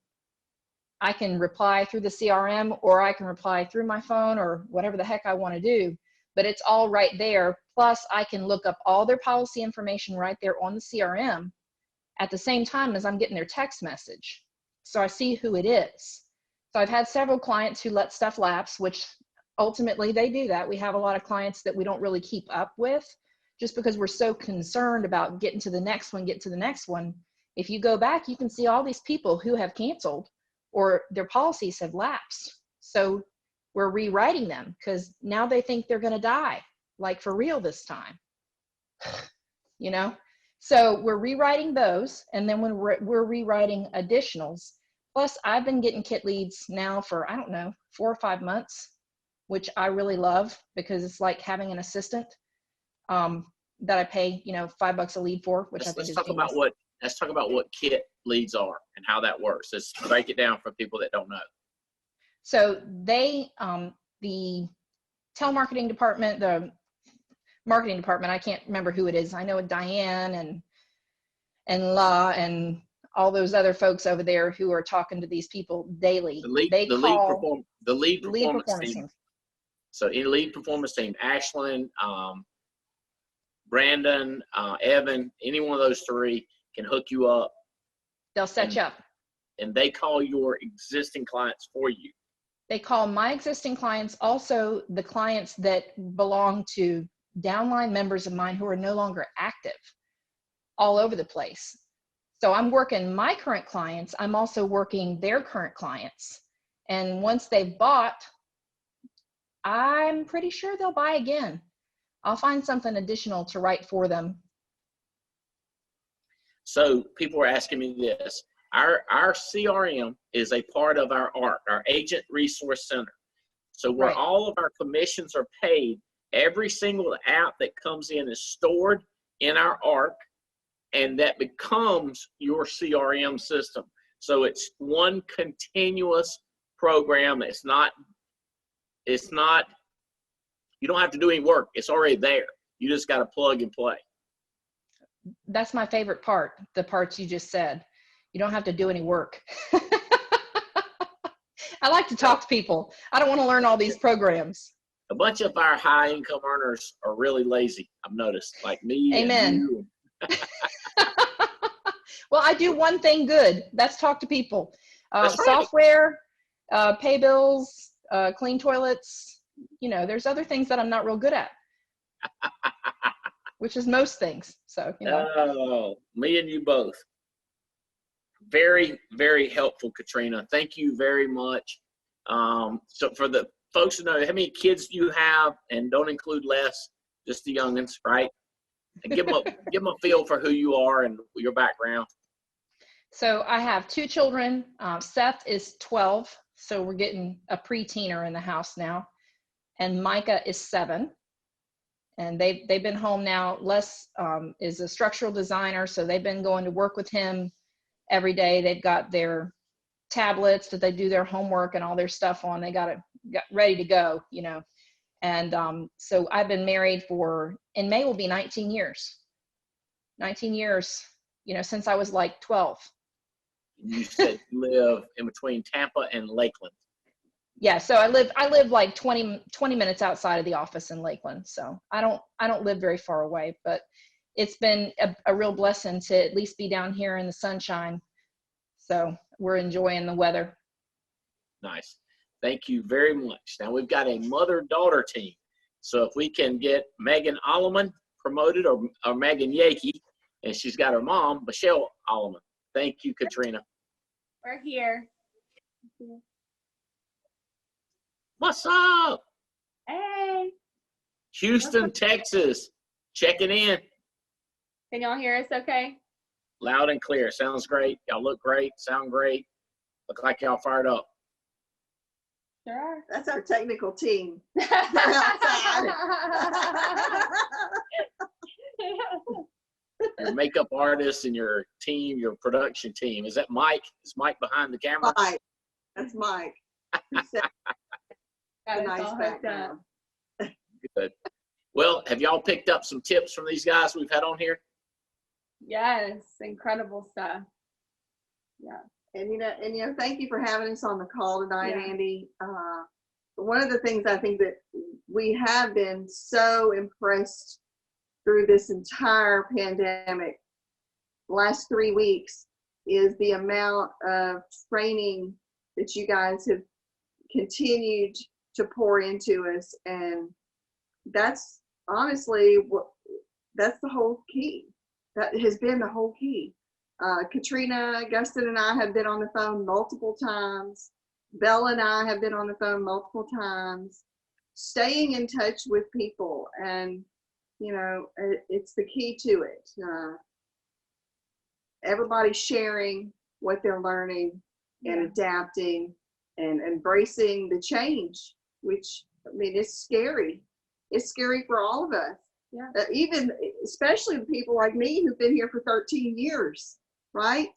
I can reply through the CRM or I can reply through my phone or whatever the heck I want to do, but it's all right there. Plus I can look up all their policy information right there on the CRM at the same time as I'm getting their text message. So I see who it is. So I've had several clients who let stuff lapse, which ultimately they do that. We have a lot of clients that we don't really keep up with just because we're so concerned about getting to the next one. If you go back, you can see all these people who have canceled or their policies have lapsed. So we're rewriting them because now they think they're going to die, like for real this time, So we're rewriting those. And then when we're rewriting additionals, plus I've been getting kit leads now for, 4 or 5 months, which I really love because it's like having an assistant that I pay, $5 a lead for, which I think is genius. Let's talk about what kit leads are and how that works. Let's break it down for people that don't know. So they, the telemarketing department, the marketing department, I can't remember who it is. I know Diane and La and all those other folks over there who are talking to these people daily. The lead performance team. So in lead performance team, Ashlyn, Brandon, Evan, any one of those three can hook you up. They'll set you up. and they call your existing clients for you. They call my existing clients, also the clients that belong to downline members of mine who are no longer active all over the place. So I'm working my current clients. I'm also working their current clients. And once they've bought, I'm pretty sure they'll buy again. I'll find something additional to write for them. So people are asking me this. Our CRM is a part of our ARC, our Agent Resource Center. So where Right. all of our commissions are paid, every single app that comes in is stored in our ARC, and that becomes your CRM system. So it's one continuous program. It's not, you don't have to do any work. It's already there. You just got to plug and play. That's my favorite part, the parts you just said. You don't have to do any work. I like to talk to people. I don't want to learn all these programs. A bunch of our high income earners are really lazy. I've noticed, like me. Amen. And you. Well, I do one thing good. That's talk to people. That's right. Software, pay bills, clean toilets. You know, there's other things that I'm not real good at, which is most things. So, you know. Oh, me and you both. Very, very helpful, Katrina. Thank you very much. So for the folks to know how many kids you have, and don't include Les, just the youngins, right? And give them a feel for who you are and your background. So I have two children. Seth is 12, so we're getting a pre-teener in the house now. And Micah is 7. And they've been home now. Les is a structural designer, so they've been going to work with him every day. They've got their tablets that they do their homework and all their stuff on. They got ready to go, you know. And so I've been married in May will be 19 years. 19 years, you know, since I was like 12. You said you live in between Tampa and Lakeland. Yeah, so I live like 20 minutes outside of the office in Lakeland. So I don't live very far away, but it's been a real blessing to at least be down here in the sunshine. So we're enjoying the weather. Nice. Thank you very much. Now we've got a mother-daughter team. So if we can get Megan Alleman promoted, or Megan Yakey, and she's got her mom, Michelle Alleman. Thank you, Katrina. We're here. What's up? Hey, Houston, Texas. Checking in. can y'all hear us okay? Loud and clear. Sounds great. Y'all look great. Sound great. Look like y'all fired up. Sure are. That's our technical team. Your makeup artist and your team, your production team. Is that Mike? Is Mike behind the camera? Mike. That's Mike. He said Got a us nice all hooked up. background. Good. Well, have y'all picked up some tips from these guys we've had on here? Yes, incredible stuff. Yeah. And thank you for having us on the call tonight, Yeah. Andy. One of the things I think that we have been so impressed through this entire pandemic, last 3 weeks, is the amount of training that you guys have continued to pour into us. And that's honestly that's the whole key. That has been the whole key. Katrina, Gustin, and I have been on the phone multiple times. Bella and I have been on the phone multiple times, staying in touch with people. And, it's the key to it. Everybody's sharing what they're learning and adapting and embracing the change, which, it's scary. It's scary for all of us. Yeah. Especially the people like me who've been here for 13 years, right?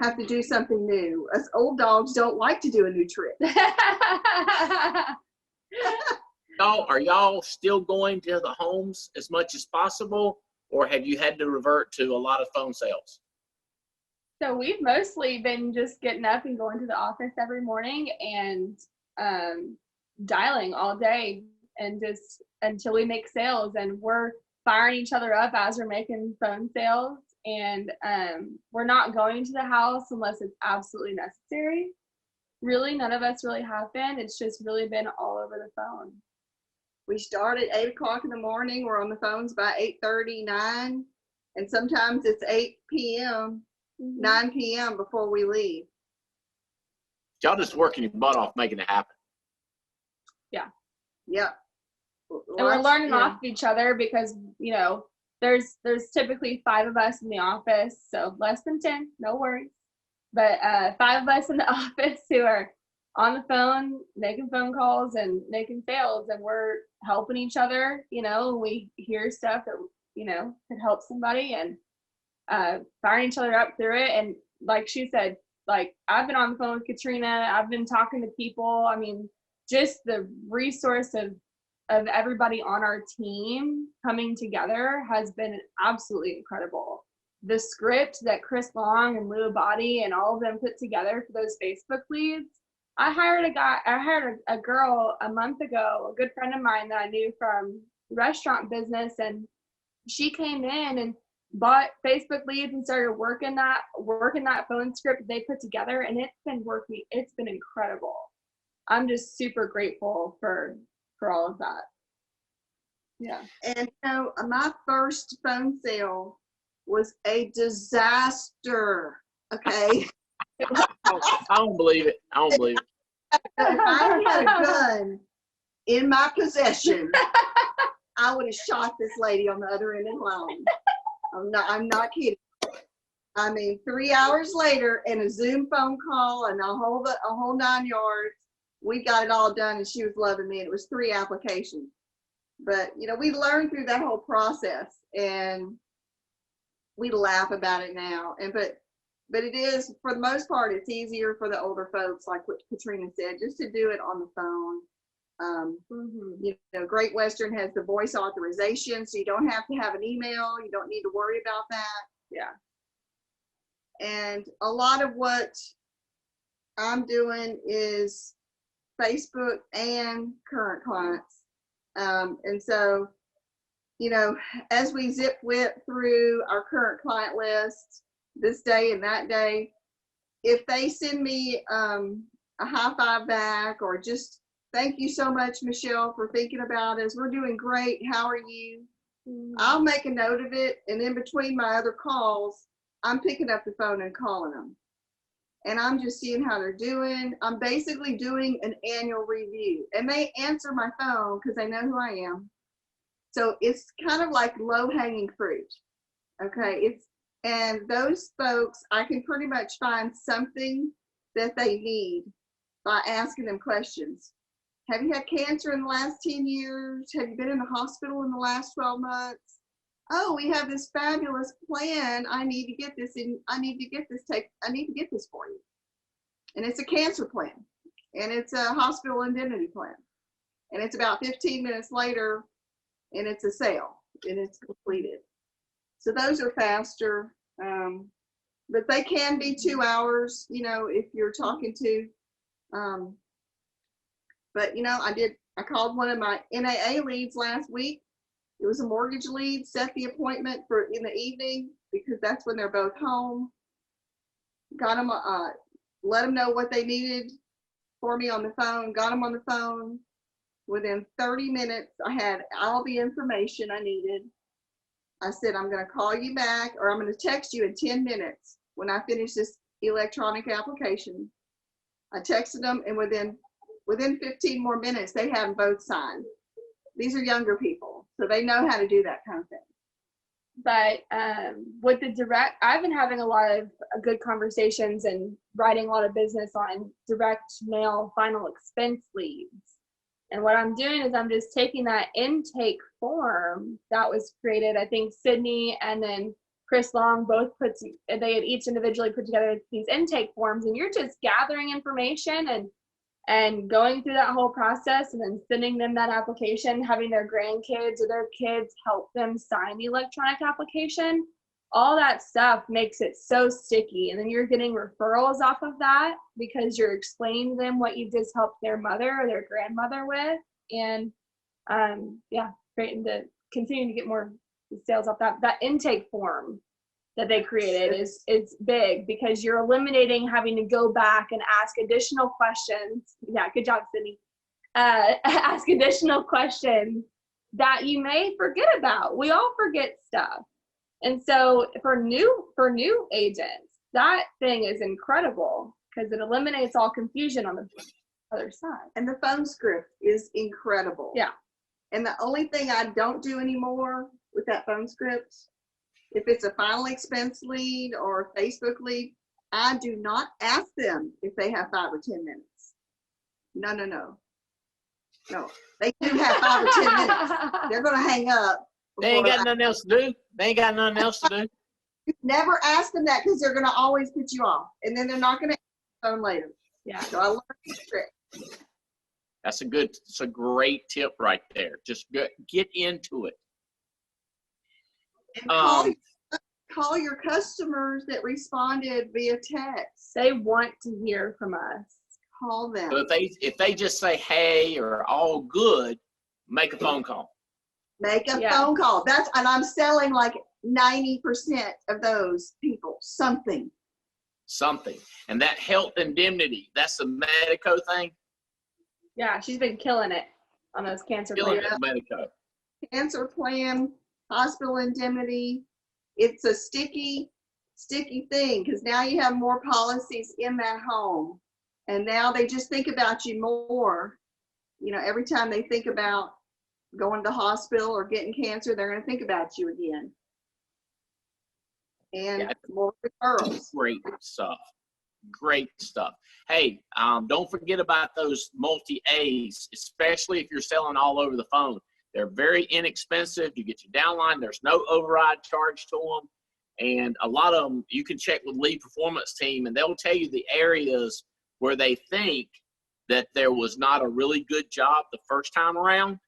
Have to do something new. Us old dogs don't like to do a new trick. Are y'all still going to the homes as much as possible, or have you had to revert to a lot of phone sales? So we've mostly been just getting up and going to the office every morning and dialing all day, and just until we make sales. And we're firing each other up as we're making phone sales. and we're not going to the house unless it's absolutely necessary. Really, none of us really have been. It's just really been all over the phone. We start at 8 o'clock in the morning. We're on the phones by 8:30, 9, and sometimes it's 8 p.m., 9 p.m. before we leave. Y'all just working your butt off making it happen. Yep. And we're learning off of each other because, you know, there's typically 5 of us in the office, so less than 10, no worries. But 5 of us in the office who are on the phone, making phone calls and making sales, and we're helping each other, you know, we hear stuff that, you know, could help somebody, and firing each other up through it. And like she said, like, I've been on the phone with Katrina, I've been talking to people. I mean, just the resource of everybody on our team coming together has been absolutely incredible. The script that Chris Long and Lou Abadi and all of them put together for those Facebook leads. I hired a girl a month ago, a good friend of mine that I knew from the restaurant business, and she came in and bought Facebook leads and started working that phone script they put together, and it's been working. It's been incredible. I'm just super grateful for all of that. Yeah. And so my first phone sale was a disaster. Okay. I don't believe it. I don't believe it. If I had a gun in my possession, I would have shot this lady on the other end of the line. I'm not kidding. I mean, 3 hours later, and a Zoom phone call and a whole 9 yards, we got it all done, and she was loving me. And it was 3 applications. But, you know, we learned through that whole process, and we laugh about it now. But it is, for the most part, it's easier for the older folks, like what Katrina said, just to do it on the phone. You know, Great Western has the voice authorization, so you don't have to have an email. You don't need to worry about that. Yeah. And a lot of what I'm doing is Facebook and current clients. And so, you know, as we zip whip through our current client list this day and that day, if they send me a high five back, or just thank you so much, Michelle, for thinking about us. We're doing great. How are you? I'll make a note of it. And in between my other calls, I'm picking up the phone and calling them. And I'm just seeing how they're doing. I'm basically doing an annual review. And they answer my phone because they know who I am. So it's kind of like low-hanging fruit. Okay. And those folks, I can pretty much find something that they need by asking them questions. Have you had cancer in the last 10 years? Have you been in the hospital in the last 12 months? Oh, we have this fabulous plan. I need to get this in. I need to get this for you. And it's a cancer plan, and it's a hospital indemnity plan. And it's about 15 minutes later, and it's a sale, and it's completed. So those are faster, but they can be 2 hours, you know, if you're talking to, but you know, I called one of my NAA leads last week. It was a mortgage lead, set the appointment for in the evening because that's when they're both home. Got them, let them know what they needed for me on the phone, got them on the phone. Within 30 minutes, I had all the information I needed. I said, I'm going to call you back, or I'm going to text you in 10 minutes when I finish this electronic application. I texted them, and within 15 more minutes, they have them both signed. These are younger people, so they know how to do that kind of thing. But with the direct, I've been having a lot of good conversations and writing a lot of business on direct mail final expense leads. And what I'm doing is I'm just taking that intake form that was created. I think Sydney and then Chris Long they had each individually put together these intake forms, and you're just gathering information and going through that whole process, and then sending them that application, having their grandkids or their kids help them sign the electronic application. All that stuff makes it so sticky. And then you're getting referrals off of that because you're explaining to them what you just helped their mother or their grandmother with. And yeah, great. And to continue to get more sales off that intake form that they created is big, because you're eliminating having to go back and ask additional questions. Yeah, good job, Sydney. Ask additional questions that you may forget about. We all forget stuff. And so for new agents, that thing is incredible because it eliminates all confusion on the other side. And the phone script is incredible. Yeah. And the only thing I don't do anymore with that phone script, if it's a final expense lead or a Facebook lead, I do not ask them if they have 5 or 10 minutes. No. No, they do have 5 or 10 minutes. They're going to hang up. They ain't got nothing else to do. They ain't got nothing else to do. Never ask them that because they're going to always put you off. And then they're not going to answer the phone later. Yeah. So I learned the trick. It's a great tip right there. Just get into it. And call your customers that responded via text. They want to hear from us. Call them. So if they just say hey or all good, make a phone call. Make a phone call. And I'm selling like 90% of those people something. And that health indemnity, that's the Medico thing. Yeah, she's been killing it on those cancer Killing plans. it, Medico. Cancer plan, hospital indemnity. It's a sticky thing because now you have more policies in that home. And now they just think about you more. You know, every time they think about going to the hospital or getting cancer, they're going to think about you again. And more referrals. Great stuff. Hey, don't forget about those multi-A's, especially if you're selling all over the phone. They're very inexpensive. You get your downline. There's no override charge to them. And a lot of them, you can check with Lead Performance Team, and they'll tell you the areas where they think that there was not a really good job the first time around.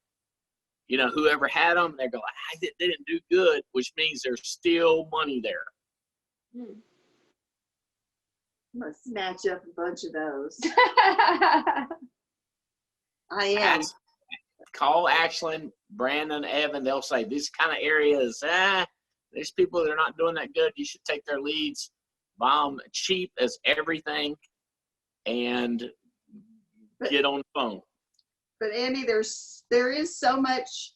You know, whoever had them, they're going, they didn't do good, which means there's still money there. I'm going to snatch up a bunch of those. I am. Call Ashland, Brandon, Evan. They'll say these kind of areas, there's people that are not doing that good. You should take their leads, buy them cheap as everything, and get on the phone. But Andy, there is so much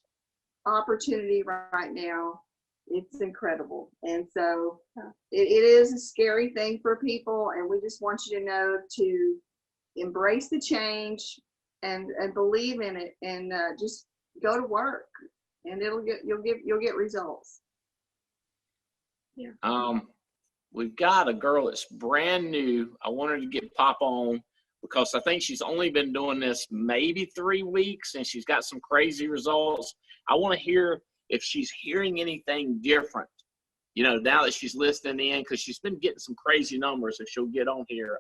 opportunity right now. It's incredible. And so it is a scary thing for people. And we just want you to know to embrace the change and believe in it, and just go to work, and you'll get results. Yeah. We've got a girl that's brand new. I want her to get pop on because I think she's only been doing this maybe 3 weeks, and she's got some crazy results. I want to hear if she's hearing anything different, you know, now that she's listening in, because she's been getting some crazy numbers, if she'll get on here.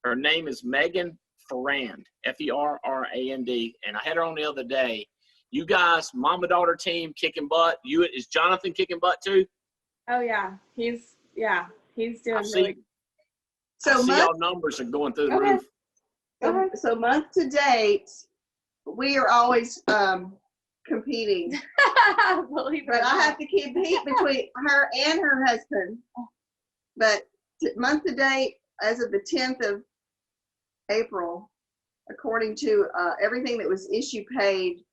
Her name is Megan Ferrand, Ferrand, and I had her on the other day. You guys, mama-daughter team, kicking butt. Is Jonathan kicking butt too? Oh yeah, he's doing really. So y'all numbers are going through the roof. So month to date, we are always competing. But I have to compete between her and her husband. But month to date, as of the 10th of April, according to everything that was issue paid,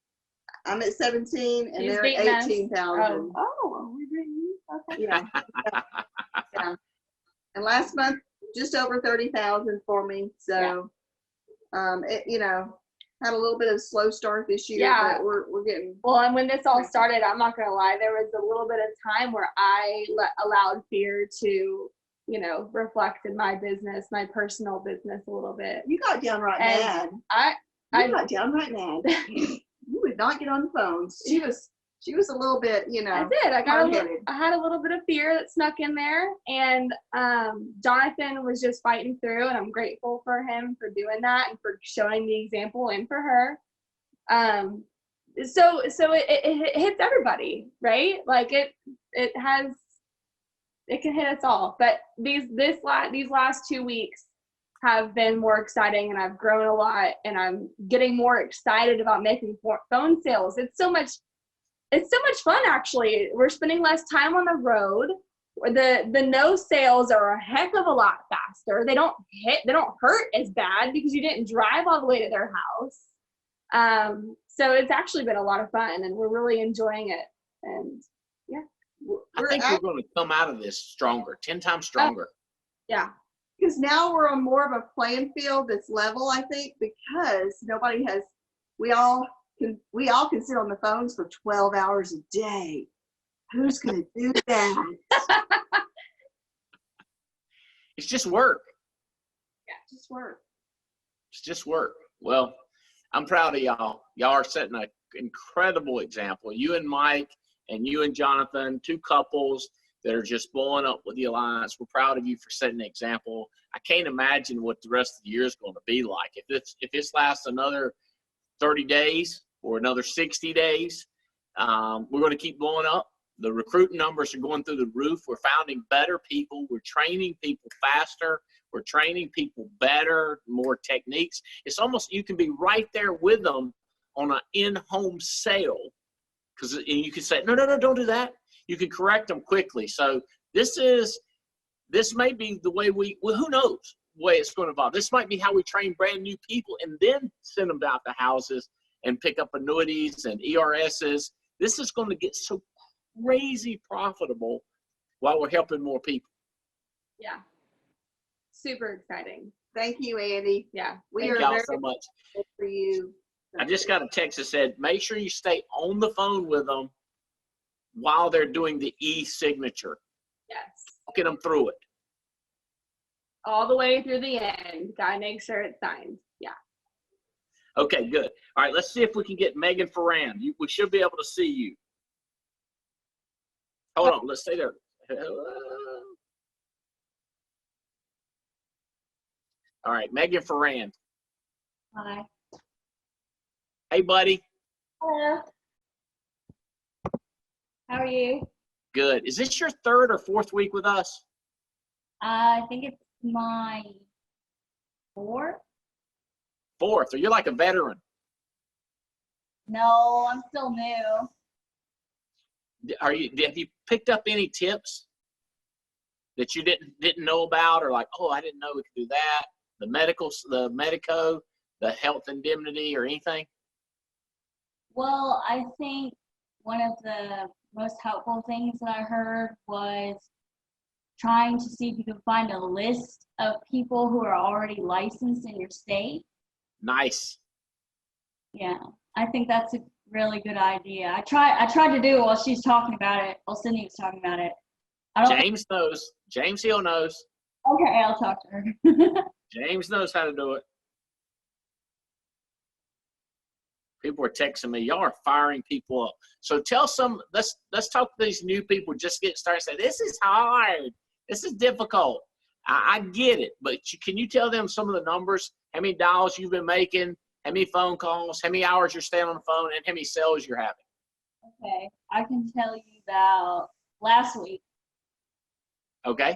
I'm at 17 and they're at 18,000. Oh, we didn't. Okay. Yeah. Yeah. And last month, just over 30,000 for me. So, it, you know, had a little bit of a slow start this year, but we're getting. Well, and when this all started, I'm not gonna lie, there was a little bit of time where I allowed fear to, you know, reflect in my business, my personal business a little bit. You got downright mad. I got downright mad. You would not get on the phone. She was a little bit, you know. I did. I had a little bit of fear that snuck in there, and Jonathan was just fighting through, and I'm grateful for him for doing that and for showing the example and for her. So it hits everybody, right? Like it can hit us all. But these last 2 weeks have been more exciting, and I've grown a lot, and I'm getting more excited about making phone sales. It's so much fun, actually. We're spending less time on the road. the no sales are a heck of a lot faster. They don't hurt as bad because you didn't drive all the way to their house. So it's actually been a lot of fun, and we're really enjoying it. And yeah, I think we're going to come out of this stronger, 10 times stronger. yeah. Because now we're on more of a playing field that's level, I think, because nobody has, we all can sit on the phones for 12 hours a day. Who's going to do that? It's just work. Yeah, just work. It's just work. Well, I'm proud of y'all. Y'all are setting an incredible example. You and Mike and you and Jonathan, 2 couples that are just blowing up with the Alliance. We're proud of you for setting an example. I can't imagine what the rest of the year is going to be like. If this lasts another 30 days or another 60 days, we're going to keep blowing up. The recruiting numbers are going through the roof. We're finding better people. We're training people faster. We're training people better, more techniques. It's almost, you can be right there with them on an in-home sale, because you can say, no, don't do that. You can correct them quickly. So this may be the way who knows the way it's going to evolve. This might be how we train brand new people and then send them out to houses and pick up annuities and ERSs. This is going to get so crazy profitable while we're helping more people. Yeah. Super exciting. Thank you, Andy. Yeah. We Thank are y'all very so much. grateful for you. I just got a text that said, make sure you stay on the phone with them while they're doing the e-signature, Yes. walking them through it. All the way through the end. Gotta make sure it's signed. Yeah. Okay, good. All right, let's see if we can get Megan Ferran. We should be able to see you. Hold on, let's stay there. Hello. All right, Megan Ferran. Hi. Hey, buddy. Hello. How are you? Good. Is this your 3rd or 4th week with us? I think it's my 4th. 4th. Or you're like a veteran. No, I'm still new. Have you picked up any tips that you didn't know about, or like, oh, I didn't know we could do that? The Medico, the health indemnity, or anything? Well, I think one of the most helpful things that I heard was trying to see if you could find a list of people who are already licensed in your state. Nice. Yeah, I think that's a really good idea. I tried to do it while she's talking about it, while Cindy was talking about it. James knows. James Hill knows. Okay, I'll talk to her. James knows how to do it. People are texting me. Y'all are firing people up. So let's talk to these new people. Just get started. Say, this is hard. This is difficult. I get it, but can you tell them some of the numbers? How many dials you've been making? How many phone calls? How many hours you're staying on the phone? And how many sales you're having? Okay, I can tell you about last week. Okay.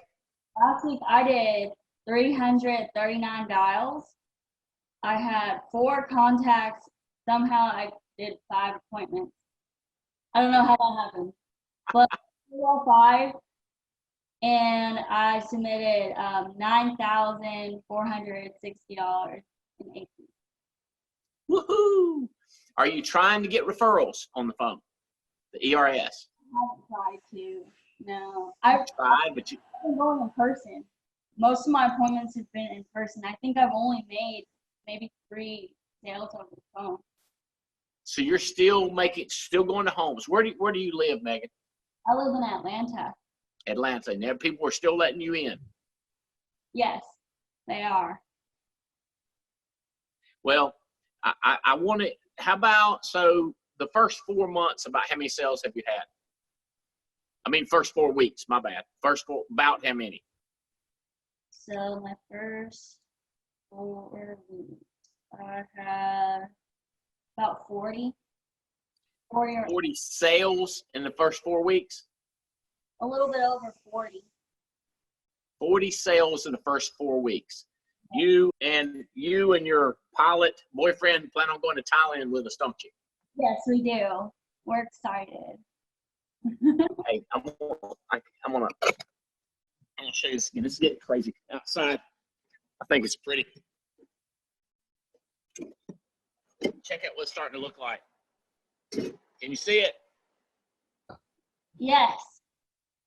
Last week I did 339 dials. I had 4 contacts. Somehow I did 5 appointments. I don't know how that happened, but 5, and I submitted $9,460.08. Woohoo! Are you trying to get referrals on the phone? The ERS. I haven't tried to. No, I've tried, but been going in person. Most of my appointments have been in person. I think I've only made maybe 3 sales over the phone. So you're still going to homes. Where do you live, Megan? I live in Atlanta. Atlanta. And there people are still letting you in. Yes, they are. Well, I want to. How about the first 4 months? About how many sales have you had? I mean, first 4 weeks. My bad. About how many? So my first 4 weeks, I had about 40 sales in the first 4 weeks. A little bit over 40. 40 sales in the first 4 weeks. You and your pilot boyfriend plan on going to Thailand with us, don't you? Yes, we do. We're excited. Hey, I'm gonna I'm gonna show you this again. This is getting crazy outside. I think it's pretty. Check out what it's starting to look like. Can you see it? Yes,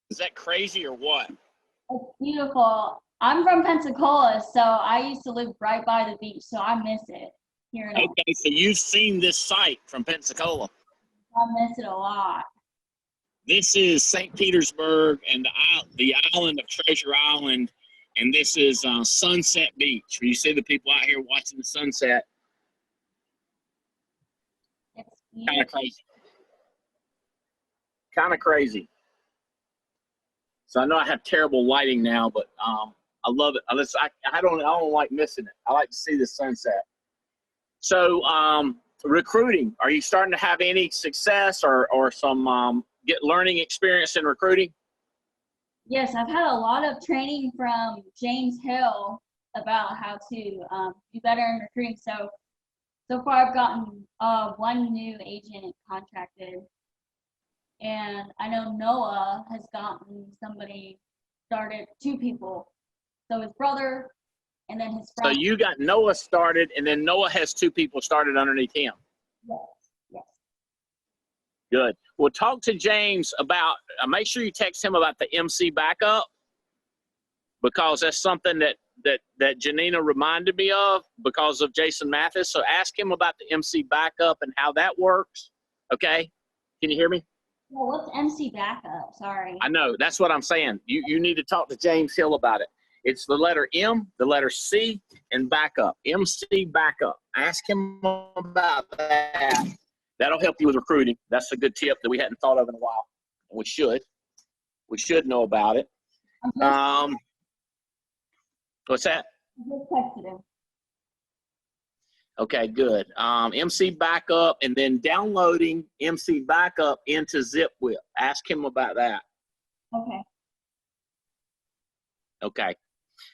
Is that crazy or what? it's beautiful. I'm from Pensacola, so I used to live right by the beach, so I miss it here. Okay, so you've seen this site from Pensacola. I miss it a lot. This is St. Petersburg and the island of Treasure Island, and this is Sunset Beach. You see the people out here watching the sunset. It's Kind of beautiful. crazy. Kind of crazy. So I know I have terrible lighting now, but I love it. I don't like missing it. I like to see the sunset. So recruiting, are you starting to have any success or some learning experience in recruiting? Yes, I've had a lot of training from James Hill about how to do better in recruiting. So far I've gotten one new agent contracted, and I know Noah has gotten somebody started, 2 people. So his brother and then his So friend. you got Noah started, and then Noah has 2 people started underneath him. Yes, yes. Good. Well, talk to James about, make sure you text him about the MC backup, because that's something that Janina reminded me of because of Jason Mathis. So ask him about the MC backup and how that works. Okay? Can you hear me? Well, what's MC backup? Sorry. I know. That's what I'm saying. You need to talk to James Hill about it. It's the letter M, the letter C, and backup. MC backup. Ask him about that. That'll help you with recruiting. That's a good tip that we hadn't thought of in a while. We should. We should know about it. What's that? I just texted him. Okay, good. MC backup, and then downloading MC backup into ZipWhip. Ask him about that. Okay. Okay.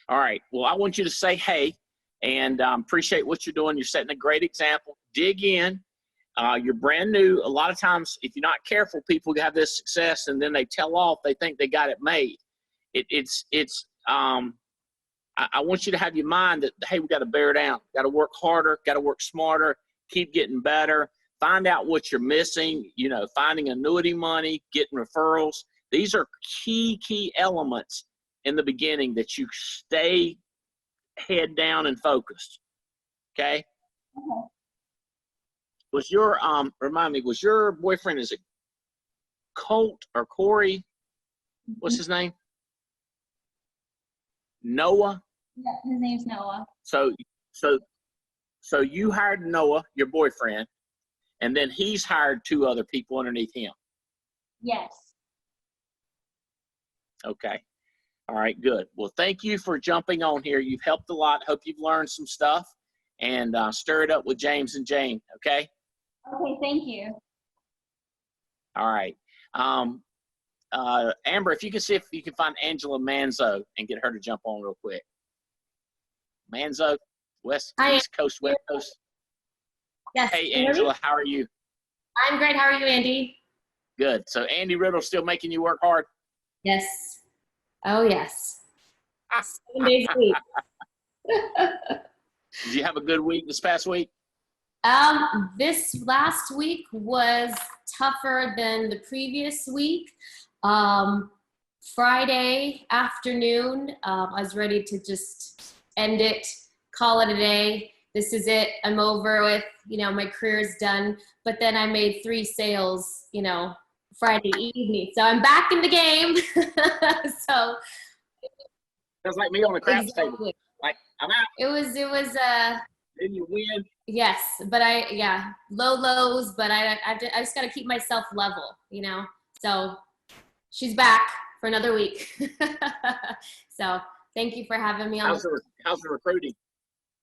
All right. Well, I want you to say hey, and appreciate what you're doing. You're setting a great example. Dig in. You're brand new. A lot of times, if you're not careful, people have this success, and then they tell off. They think they got it made. I want you to have your mind that, hey, we got to bear down. Got to work harder. Got to work smarter. Keep getting better. Find out what you're missing. You know, finding annuity money, getting referrals. These are key elements in the beginning that you stay head down and focused. Okay. Okay. Was your remind me? Was your boyfriend, is it Colt or Corey? What's his name? Noah. Yeah, his name's Noah. So you hired Noah, your boyfriend, and then he's hired 2 other people underneath him. Yes. Okay. All right, good. Well, thank you for jumping on here. You've helped a lot. Hope you've learned some stuff, and stir it up with James and Jane, okay? Okay, thank you. All right. Amber, if you can see if you can find Angela Manzo and get her to jump on real quick. Manzo, East Coast, West Coast. Yes. Hey, Angela, how are you? I'm great. How are you, Andy? Good. So Andy Riddle's still making you work hard? Yes. Oh, yes. 7 days a week. Did you have a good week this past week? This last week was tougher than the previous week. Friday afternoon, I was ready to just end it, call it a day. This is it. I'm over with, my career's done. But then I made 3 sales, Friday evening. So I'm back in the game. So Sounds like me on the craps table. exactly. Like, I'm out. It was Then you win. yes, but low lows, but I just got to keep myself level, So she's back for another week. So thank you for having me on. How's the recruiting?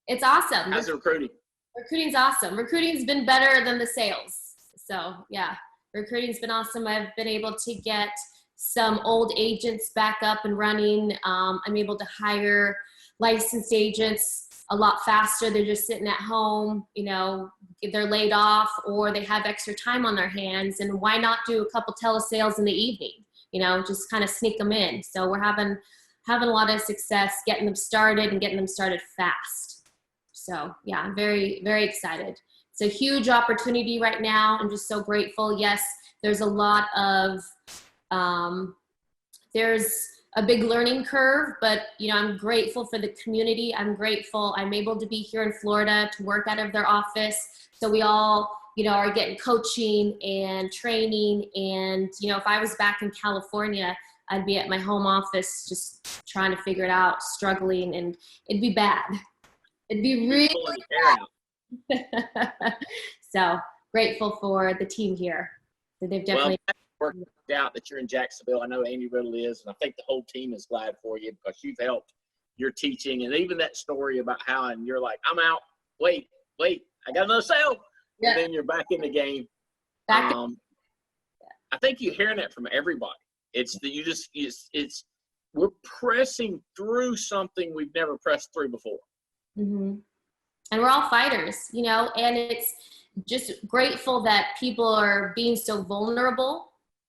It's awesome. How's the recruiting? Recruiting's awesome. Recruiting's been better than the sales. So yeah, recruiting's been awesome. I've been able to get some old agents back up and running. I'm able to hire licensed agents a lot faster. They're just sitting at home, they're laid off or they have extra time on their hands. And why not do a couple telesales in the evening, just kind of sneak them in. So we're having having a lot of success getting them started and getting them started fast. So yeah, I'm very, very excited. It's a huge opportunity right now. I'm just so grateful. Yes, there's a lot of, there's a big learning curve, but I'm grateful for the community. I'm grateful I'm able to be here in Florida to work out of their office. So we all, are getting coaching and training. And, if I was back in California, I'd be at my home office just trying to figure it out, struggling, and it'd be bad. It'd be really bad. So grateful for the team here. They've definitely worked out that you're in Jacksonville. I know Andy Riddle is, and I think the whole team is glad for you because you've helped your teaching. And even that story about how, and you're like, I'm out. Wait, I got another sale. Yeah. And then you're back in the game. I think you're hearing that from everybody. It's that we're pressing through something we've never pressed through before. Mm-hmm. And we're all fighters, and it's just grateful that people are being so vulnerable,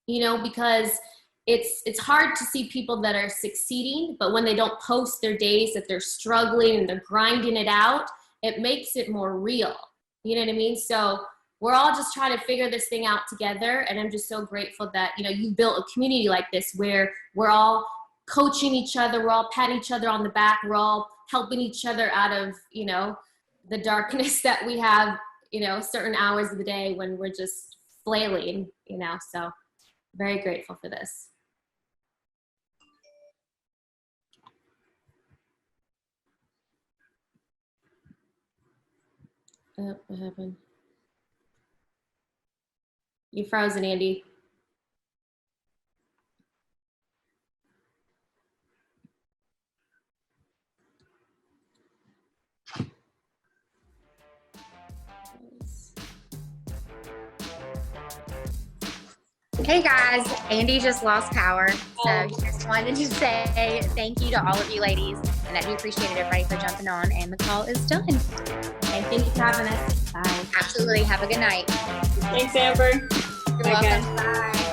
because it's hard to see people that are succeeding, but when they don't post their days that they're struggling and they're grinding it out, it makes it more real. You know what I mean? So we're all just trying to figure this thing out together. And I'm just so grateful that, you built a community like this where we're all coaching each other. We're all patting each other on the back. We're all helping each other out of, the darkness that we have, certain hours of the day when we're just flailing, so very grateful for this. Oh, what happened? You frozen, Andy. Hey guys, Andy just lost power, so just wanted to say thank you to all of you ladies, and I do appreciate everybody for jumping on, and the call is done. Okay, thank you for having us. Bye. Absolutely. Have a good night. Thanks, Amber. You're welcome. Bye.